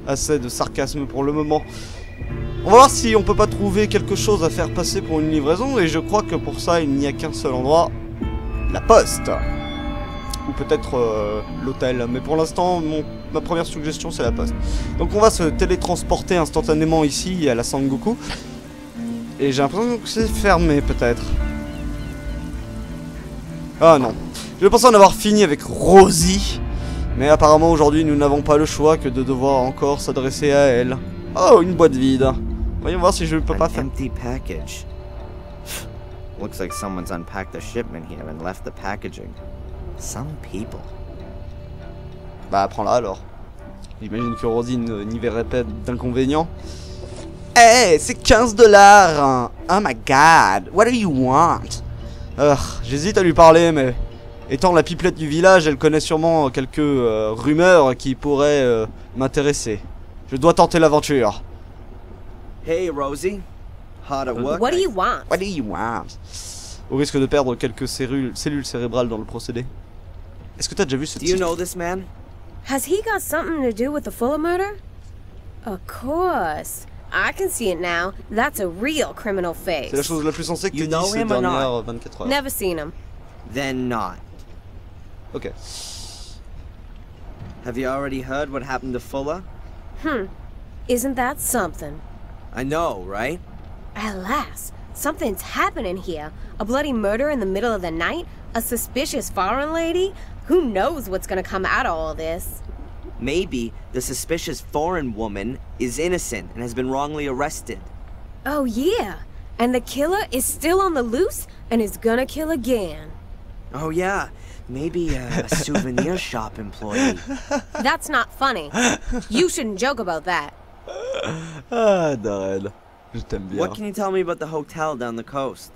assez de sarcasme pour le moment. On va voir si on peut pas trouver quelque chose à faire passer pour une livraison, et je crois que pour ça il n'y a qu'un seul endroit, la poste. Ou peut-être l'hôtel, mais pour l'instant ma première suggestion c'est la poste. Donc on va se télétransporter instantanément ici à la Sangoku. Et j'ai l'impression que c'est fermé peut-être. Ah non. Je pensais en avoir fini avec Rosie. Mais apparemment aujourd'hui nous n'avons pas le choix que de devoir encore s'adresser à elle. Oh, une boîte vide. Voyons voir si je peux pas faire. Empty package. Looks like someone's unpacked the shipment here and left the packaging. Some people. Bah prends-la alors. J'imagine que Rosie n'y verrait pas d'inconvénient. Hey, c'est 15 $. Oh my god, what do you want? J'hésite à lui parler, mais étant la pipelette du village, elle connaît sûrement quelques rumeurs qui pourraient m'intéresser. Je dois tenter l'aventure. Hey Rosie, hard at work. What do you want? What do you want? Au risque de perdre quelques cellules cérébrales dans le procédé. Est-ce que t'as déjà vu ce Do you type? know this man? Has he got something to do with the Fuller murder? Of course. I can see it now. That's a real criminal face. C'est la chose la plus sensée que You t'aies know dit ces him or dernières not? 24 heures. Never seen him. Then not. Ok. Have you already heard what happened to Fuller? Isn't that something? I know, right? Alas, something's happening here. A bloody murder in the middle of the night? A suspicious foreign lady? Who knows what's gonna come out of all this? Maybe the suspicious foreign woman is innocent and has been wrongly arrested. Oh yeah, and the killer is still on the loose and is gonna kill again. Oh yeah, maybe a souvenir shop employee. That's not funny. You shouldn't joke about that. Ah, Darren. Je t'aime bien. What can you tell me about the hotel down the coast?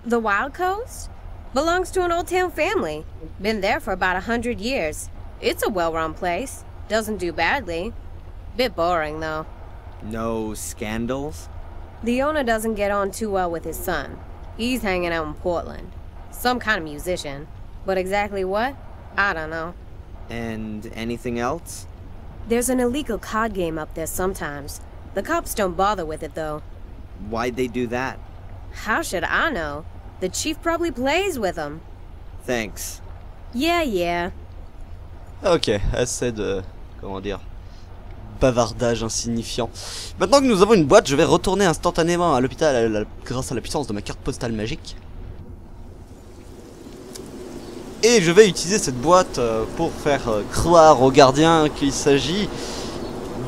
The Wild Coast? Belongs to an old town family. Been there for about 100 years. It's a well-run place. Doesn't do badly. Bit boring, though. No scandals? The owner doesn't get on too well with his son. He's hanging out in Portland. Some kind of musician. But exactly what? I don't know. And anything else? There's an illegal card game up there sometimes. The cops don't bother with it, though. Why'd they do that? How should I know? The chief probably plays with them. Thanks. Yeah. Ok, assez de... comment dire... bavardage insignifiant. Maintenant que nous avons une boîte, je vais retourner instantanément à l'hôpital grâce à la puissance de ma carte postale magique. Et je vais utiliser cette boîte pour faire croire aux gardiens qu'il s'agit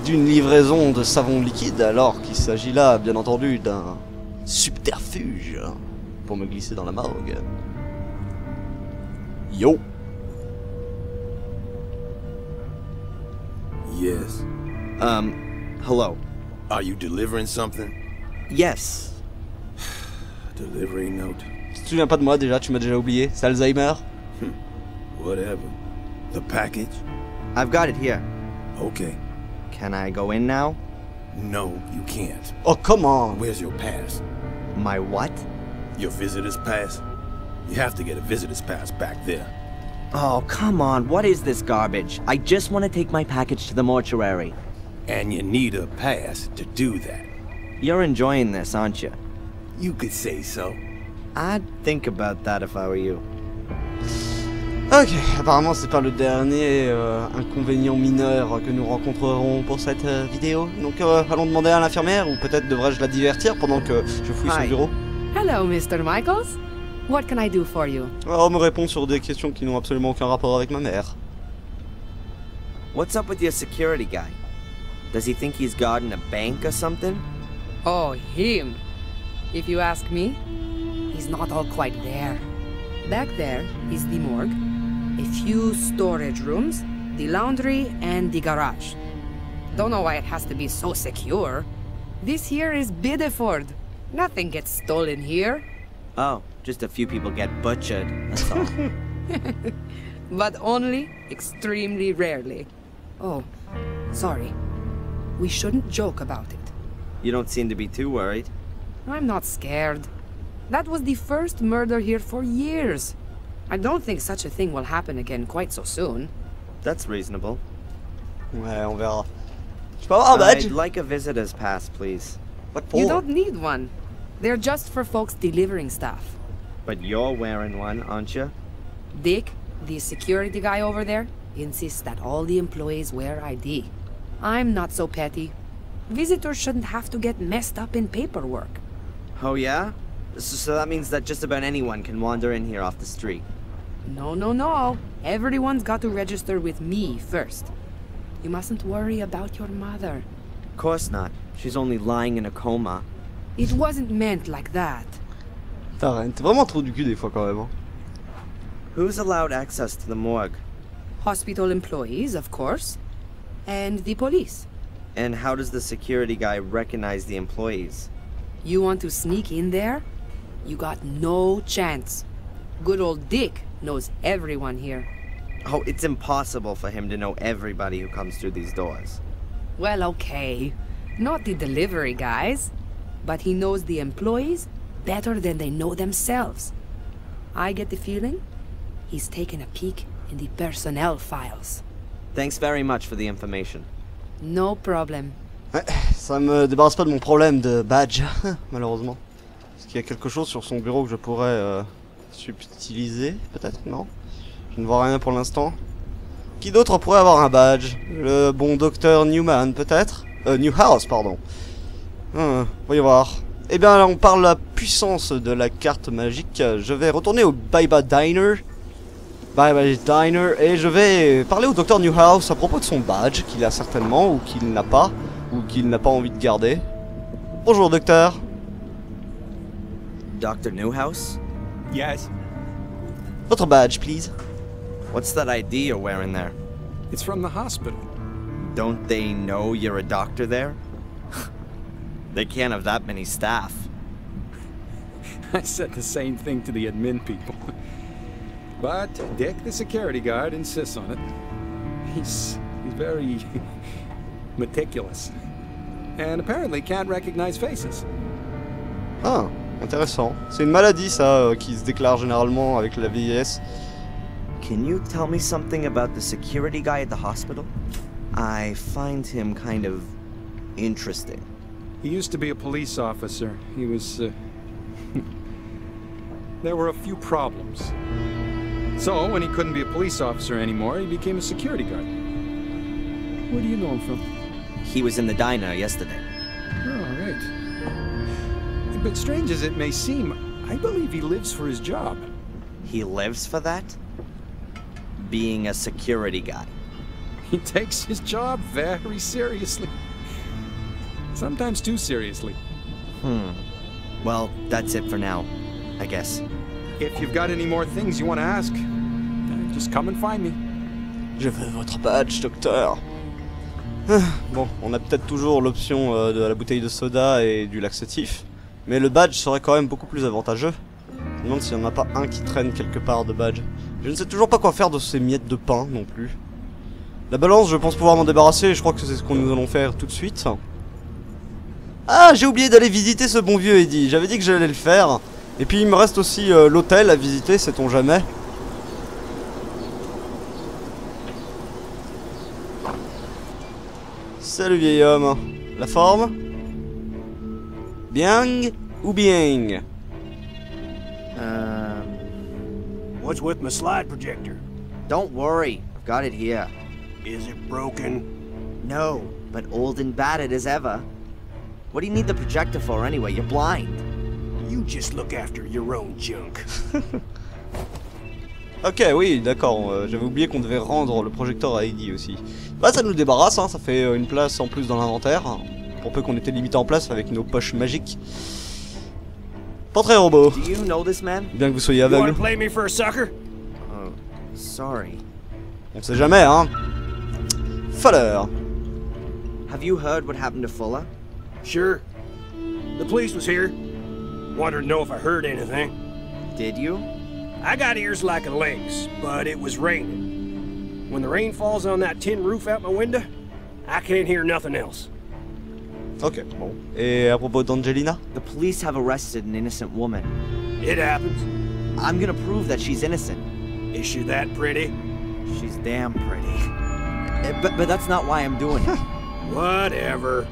d'une livraison de savon liquide, alors qu'il s'agit là, bien entendu, d'un subterfuge pour me glisser dans la morgue. Yo! Yes. Hello. Are you delivering something? Yes. Delivery note? Tu te souviens pas de moi déjà, tu m'as déjà oublié, c'est Alzheimer? Whatever. The package? I've got it here. Okay. Can I go in now? No, you can't. Oh, come on! Where's your pass? My what? Your visitor's pass? You have to get a visitor's pass back there. Oh, come on. What is this garbage? I just want to take my package to the mortuary. And you need a pass to do that. You're enjoying this, aren't you? You could say so. I'd think about that if I were you. Ok, apparemment c'est pas le dernier inconvénient mineur que nous rencontrerons pour cette vidéo. Donc allons demander à l'infirmière, ou peut-être devrais-je la divertir pendant que je fouille son bureau. Hello, Mr. Michaels. What can I do for you? Alors, on me répond sur des questions qui n'ont absolument aucun rapport avec ma mère. What's up with your security guy? Does he think he's guarding a bank or something? Oh, him. If you ask me, he's not all quite there. Back there is the morgue, a few storage rooms, the laundry, and the garage. Don't know why it has to be so secure. This here is Bideford. Nothing gets stolen here. Oh, just a few people get butchered, that's all. But only extremely rarely. Oh, sorry. We shouldn't joke about it. You don't seem to be too worried. I'm not scared. That was the first murder here for years. I don't think such a thing will happen again quite so soon. That's reasonable. Ouais, on verra. Je peux avoir un badge? I'd like a visitor's pass, please. What for? You don't need one. They're just for folks delivering stuff. But you're wearing one, aren't you? Dick, the security guy over there, insists that all the employees wear ID. I'm not so petty. Visitors shouldn't have to get messed up in paperwork. Oh yeah? So that means that just about anyone can wander in here off the street. No. Everyone's got to register with me first. You mustn't worry about your mother. Of course not. She's only lying in a coma. It wasn't meant like that. T'es vraiment trop du cul des fois quand même. Hein. Who's allowed access to the morgue? Hospital employees, of course. And the police. And how does the security guy recognize the employees? You want to sneak in there? You got no chance. Good old Dick knows everyone here. Oh, it's impossible for him to know everybody who comes through these doors. Well, okay. Not the delivery guys. But he knows the employees better than they know themselves. I get the feeling he's taken a peek in the personnel files. Thanks very much for the information. No problem. Ouais, ça me débarrasse pas de mon problème de badge, malheureusement. Est-ce qu'il y a quelque chose sur son bureau que je pourrais subtiliser, peut-être? Non? Je ne vois rien pour l'instant. Qui d'autre pourrait avoir un badge? Le bon docteur Newman, peut-être? Newhouse, pardon. Voyons voir. Eh bien, là, on parle de la puissance de la carte magique. Je vais retourner au Bye Bye Diner. Bye Bye Diner. Et je vais parler au docteur Newhouse à propos de son badge, qu'il a certainement, ou qu'il n'a pas, ou qu'il n'a pas envie de garder. Bonjour, docteur. Dr. Newhouse? Yes, Votre badge, please. What's that ID you're wearing there? it's from the hospital. Don't they know you're a doctor there? They can't have that many staff. I said the same thing to the admin people. But Dick, the security guard, insists on it. He's very meticulous. And apparently can't recognize faces. Ah, intéressant. C'est une maladie, ça, qui se déclare généralement avec la vieillesse. Can you tell me something about the security guy at the hospital? I find him kind of interesting. He used to be a police officer. He was, there were a few problems. So, when he couldn't be a police officer anymore, he became a security guard. Where do you know him from? He was in the diner yesterday. Oh, right. But strange as it may seem, I believe he lives for his job. He lives for that? Being a security guy. He takes his job very seriously. Sometimes too seriously. Well, that's it for now, I guess. If you've got any more things you want to ask, just come and find me. Je veux votre badge, docteur. Bon, on a peut-être toujours l'option de la bouteille de soda et du laxatif. Mais le badge serait quand même beaucoup plus avantageux. Je me demande s'il n'y en a pas un qui traîne quelque part de badge. Je ne sais toujours pas quoi faire de ces miettes de pain non plus. La balance, je pense pouvoir m'en débarrasser et je crois que c'est ce que nous allons faire tout de suite. Ah, j'ai oublié d'aller visiter ce bon vieux Eddie. J'avais dit que j'allais le faire. Et puis il me reste aussi l'hôtel à visiter, sait-on jamais. Salut vieil homme. La forme? Bien ou bien? What's with my slide projector? Don't worry, I've got it here. Is it broken? No, but old and battered as ever. What do you need the projector for anyway? You're blind. You just look after your own junk. Ok, oui, d'accord. J'avais oublié qu'on devait rendre le projecteur à Eddie aussi. Bah, ça nous débarrasse, hein, ça fait une place en plus dans l'inventaire. Pour peu qu'on était limité en place avec nos poches magiques. Portrait robot. Do you know this man? Bien que vous soyez You aveugle. wanna play me for a sucker? Oh, sorry. On sait jamais, hein. Fuller. Have you heard what happened to Fuller? Sure. The police was here. Wanted to know if I heard anything. Did you? I got ears like a lynx, but it was raining. When the rain falls on that tin roof out my window, I can't hear nothing else. Ok, bon. Et à propos d'Angelina? The police have arrested an innocent woman. It happens. I'm gonna prove that she's innocent. Is she that pretty? She's damn pretty. But that's not why I'm doing it. Whatever.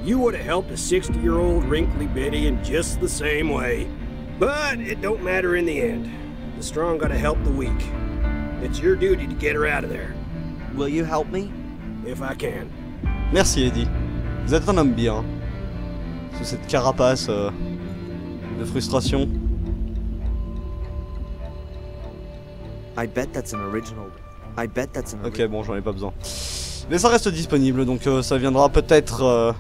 You would have helped a 60-year-old wrinkly biddy in just the same way. But it don't matter in the end. The strong gotta help the weak. It's your duty to get her out of there. Will you help me? If I can. Merci Eddie. Vous êtes un homme bien. Sous cette carapace de frustration. I bet that's an original. I bet that's an Ok, bon, j'en ai pas besoin. Mais ça reste disponible, donc ça viendra peut-être...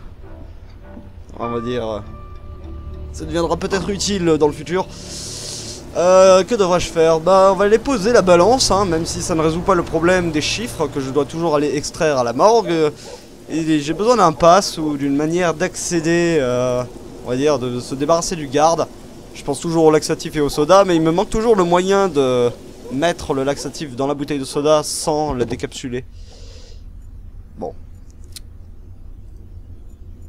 on va dire... ça deviendra peut-être utile dans le futur. Que devrais-je faire? Bah, on va aller poser la balance, hein, même si ça ne résout pas le problème des chiffres que je dois toujours aller extraire à la morgue. Et j'ai besoin d'un pass ou d'une manière d'accéder, on va dire, de se débarrasser du garde. Je pense toujours au laxatif et au soda, mais il me manque toujours le moyen de mettre le laxatif dans la bouteille de soda sans la décapsuler. Bon.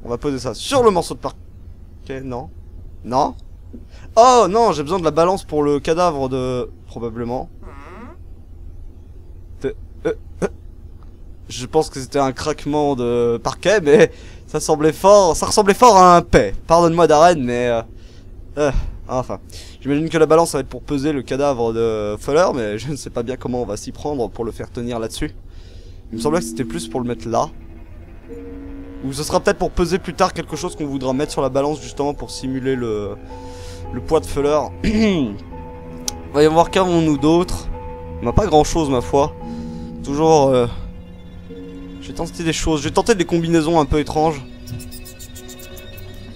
On va poser ça sur le morceau de parquet, non? Non? Oh non, j'ai besoin de la balance pour le cadavre de... probablement. Je pense que c'était un craquement de parquet, mais ça ressemblait fort à un paix. Pardonne-moi Darren, mais enfin, j'imagine que la balance ça va être pour peser le cadavre de Fuller, mais je ne sais pas bien comment on va s'y prendre pour le faire tenir là-dessus. Il me semblait que c'était plus pour le mettre là. Ou ce sera peut-être pour peser plus tard quelque chose qu'on voudra mettre sur la balance justement pour simuler le poids de Fuller. Voyons voir qu'avons-nous d'autres. On n'a pas grand-chose ma foi. Toujours... Je vais tenter des choses. Je vais tenter des combinaisons un peu étranges.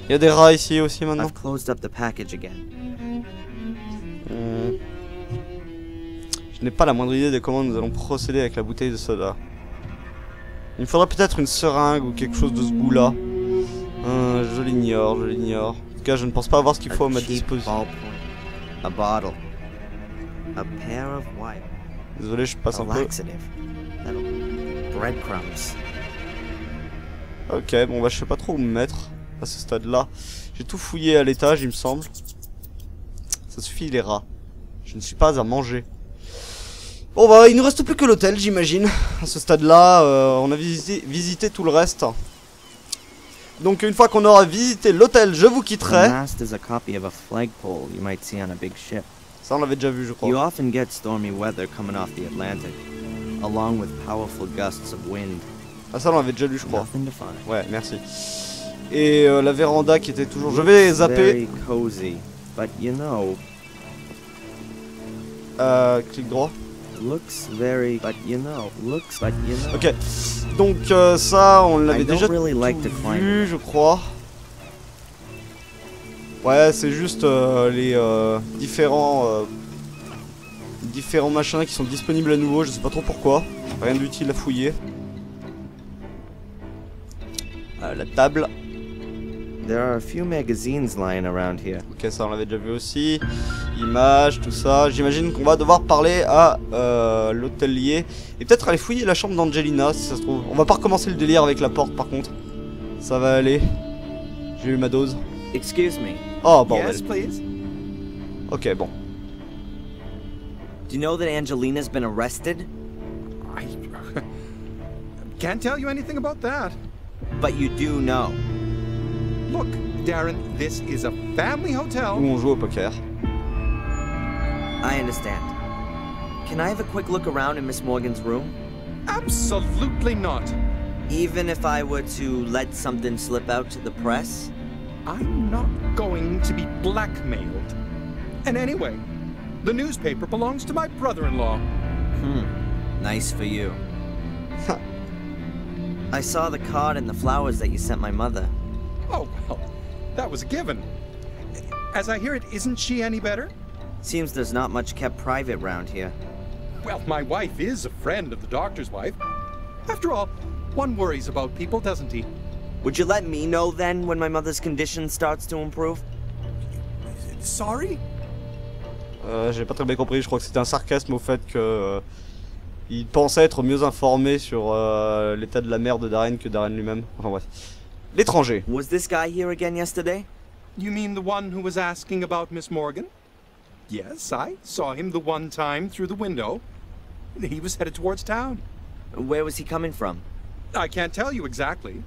Il y a des rats ici aussi maintenant. Je n'ai pas la moindre idée de comment nous allons procéder avec la bouteille de soda. Il me faudrait peut-être une seringue ou quelque chose de ce goût-là. Je l'ignore, je l'ignore. En tout cas, je ne pense pas avoir ce qu'il faut à ma disposition. Désolé, je passe un peu. Ok, bon bah je sais pas trop où me mettre à ce stade-là. J'ai tout fouillé à l'étage, il me semble. Ça suffit les rats. Je ne suis pas à manger. Bon bah il nous reste plus que l'hôtel, j'imagine. À ce stade-là, on a visité tout le reste. Donc une fois qu'on aura visité l'hôtel, je vous quitterai. Ça on l'avait déjà vu, je crois. You often get stormy weather coming off the Atlantic, along with powerful gusts of wind. Ah ça on l'avait déjà lu, je crois. Ouais, merci. Et la véranda qui était toujours... Je vais zapper. Cozy, but you know... clic droit. Looks very, but you know, looks, but you know. Ok, donc ça on l'avait déjà vu, je crois. Ouais, c'est juste les différents machins qui sont disponibles à nouveau, je sais pas trop pourquoi. Rien d'utile à fouiller. La table. There are a few magazines lying around here. Ok, ça on l'avait déjà vu aussi. Images, tout ça. J'imagine qu'on va devoir parler à l'hôtelier. Et peut-être aller fouiller la chambre d'Angelina si ça se trouve. On va pas recommencer le délire avec la porte par contre. Ça va aller. J'ai eu ma dose. Excuse me. Oh bordel. Yes, please. Ok, bon. Do you know that Angelina's been arrested? I can't tell you anything about that. But you do know. Look, Darren, this is a family hotel. Où on joue au poker. I understand. Can I have a quick look around in Miss Morgan's room? Absolutely not. Even if I were to let something slip out to the press? I'm not going to be blackmailed. And anyway, the newspaper belongs to my brother-in-law. Nice for you. I saw the card and the flowers that you sent my mother. Oh, well, that was a given. As I hear it, isn't she any better? Seems there's not much kept private round here. Well, my wife is a friend of the doctor's wife. After all, one worries about people, doesn't he? Would you let me know then when my mother's condition starts to improve? Sorry? J'ai pas très bien compris, je crois que c'était un sarcasme au fait que il pensait être mieux informé sur l'état de la mère de Darren que Darren lui-même. Enfin bref. L'étranger. Was this guy here again yesterday? You mean the one who was asking about Miss Morgan? Yes, I saw him the one time through the window. He was headed towards town. Where was he coming from? I can't tell you exactly.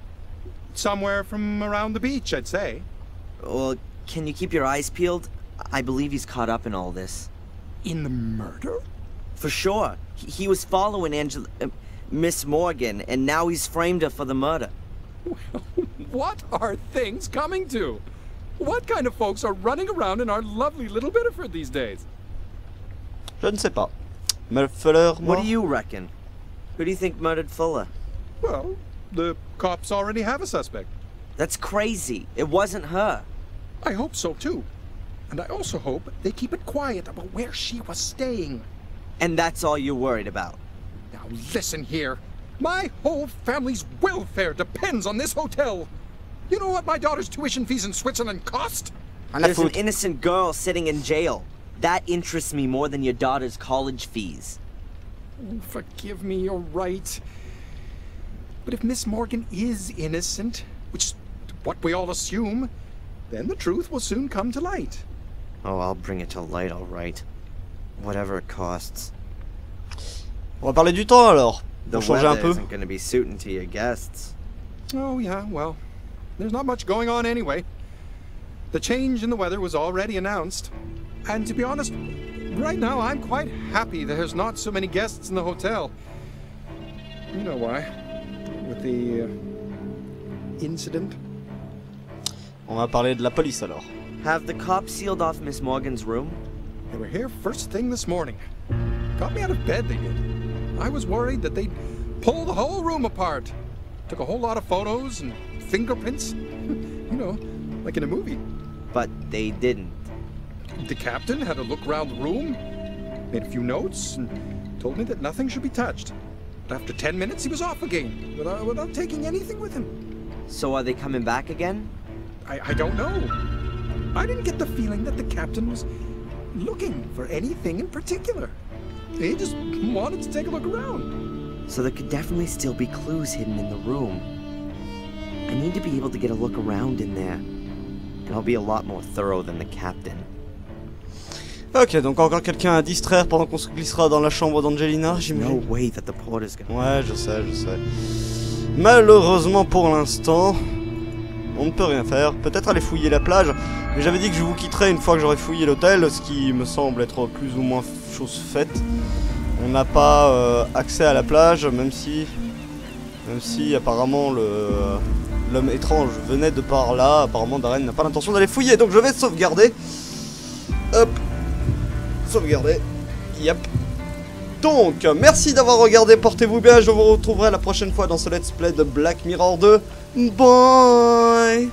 Somewhere from around the beach, I'd say. Well, can you keep your eyes peeled? I believe he's caught up in all this. In the murder? For sure. He was following Miss Morgan, and now he's framed her for the murder. Well, what are things coming to? What kind of folks are running around in our lovely little Biddeford these days? Je ne sais pas. Mais Fuller, moi... What do you reckon? Who do you think murdered Fuller? Well, the cops already have a suspect. That's crazy. It wasn't her. I hope so, too. And I also hope they keep it quiet about where she was staying. And that's all you're worried about? Now listen here. My whole family's welfare depends on this hotel. You know what my daughter's tuition fees in Switzerland cost? There's an innocent girl sitting in jail. That interests me more than your daughter's college fees. Forgive me, you're right. But if Miss Morgan is innocent, which is what we all assume, then the truth will soon come to light. Oh, I'll bring it to light, all right. Whatever it costs. On va parler du temps alors. The changer un weather peu. isn't going to be suiting to your guests. Oh, yeah, well, there's not much going on anyway. The change in the weather was already announced. And to be honest, right now I'm quite happy there's not so many guests in the hotel. You know why? With the incident. On va parler de la police alors. Have the cops sealed off Miss Morgan's room? They were here first thing this morning. Got me out of bed, they did. I was worried that they'd pull the whole room apart. Took a whole lot of photos and fingerprints. You know, like in a movie. But they didn't. The captain had a look around the room, made a few notes, and told me that nothing should be touched. But after 10 minutes, he was off again, without taking anything with him. So are they coming back again? I don't know. I didn't get the feeling that the captain was looking for anything in particular. He just wanted to take a look around. So there could definitely still be clues hidden in the room. I need to be able to get a look around in there. And I'll be a lot more thorough than the captain. Ok, donc encore quelqu'un à distraire pendant qu'on se glissera dans la chambre d'Angelina, No j'imagine. way that the porter's gonna... Ouais, je sais. Malheureusement pour l'instant, on ne peut rien faire. Peut-être aller fouiller la plage, mais j'avais dit que je vous quitterais une fois que j'aurais fouillé l'hôtel, ce qui me semble être plus ou moins chose faite. On n'a pas accès à la plage, même si apparemment l'homme étrange venait de par là. Apparemment Darren n'a pas l'intention d'aller fouiller, donc je vais sauvegarder. Hop, sauvegarder. Yep. Donc, merci d'avoir regardé, portez-vous bien, je vous retrouverai la prochaine fois dans ce let's play de Black Mirror 2. Bye.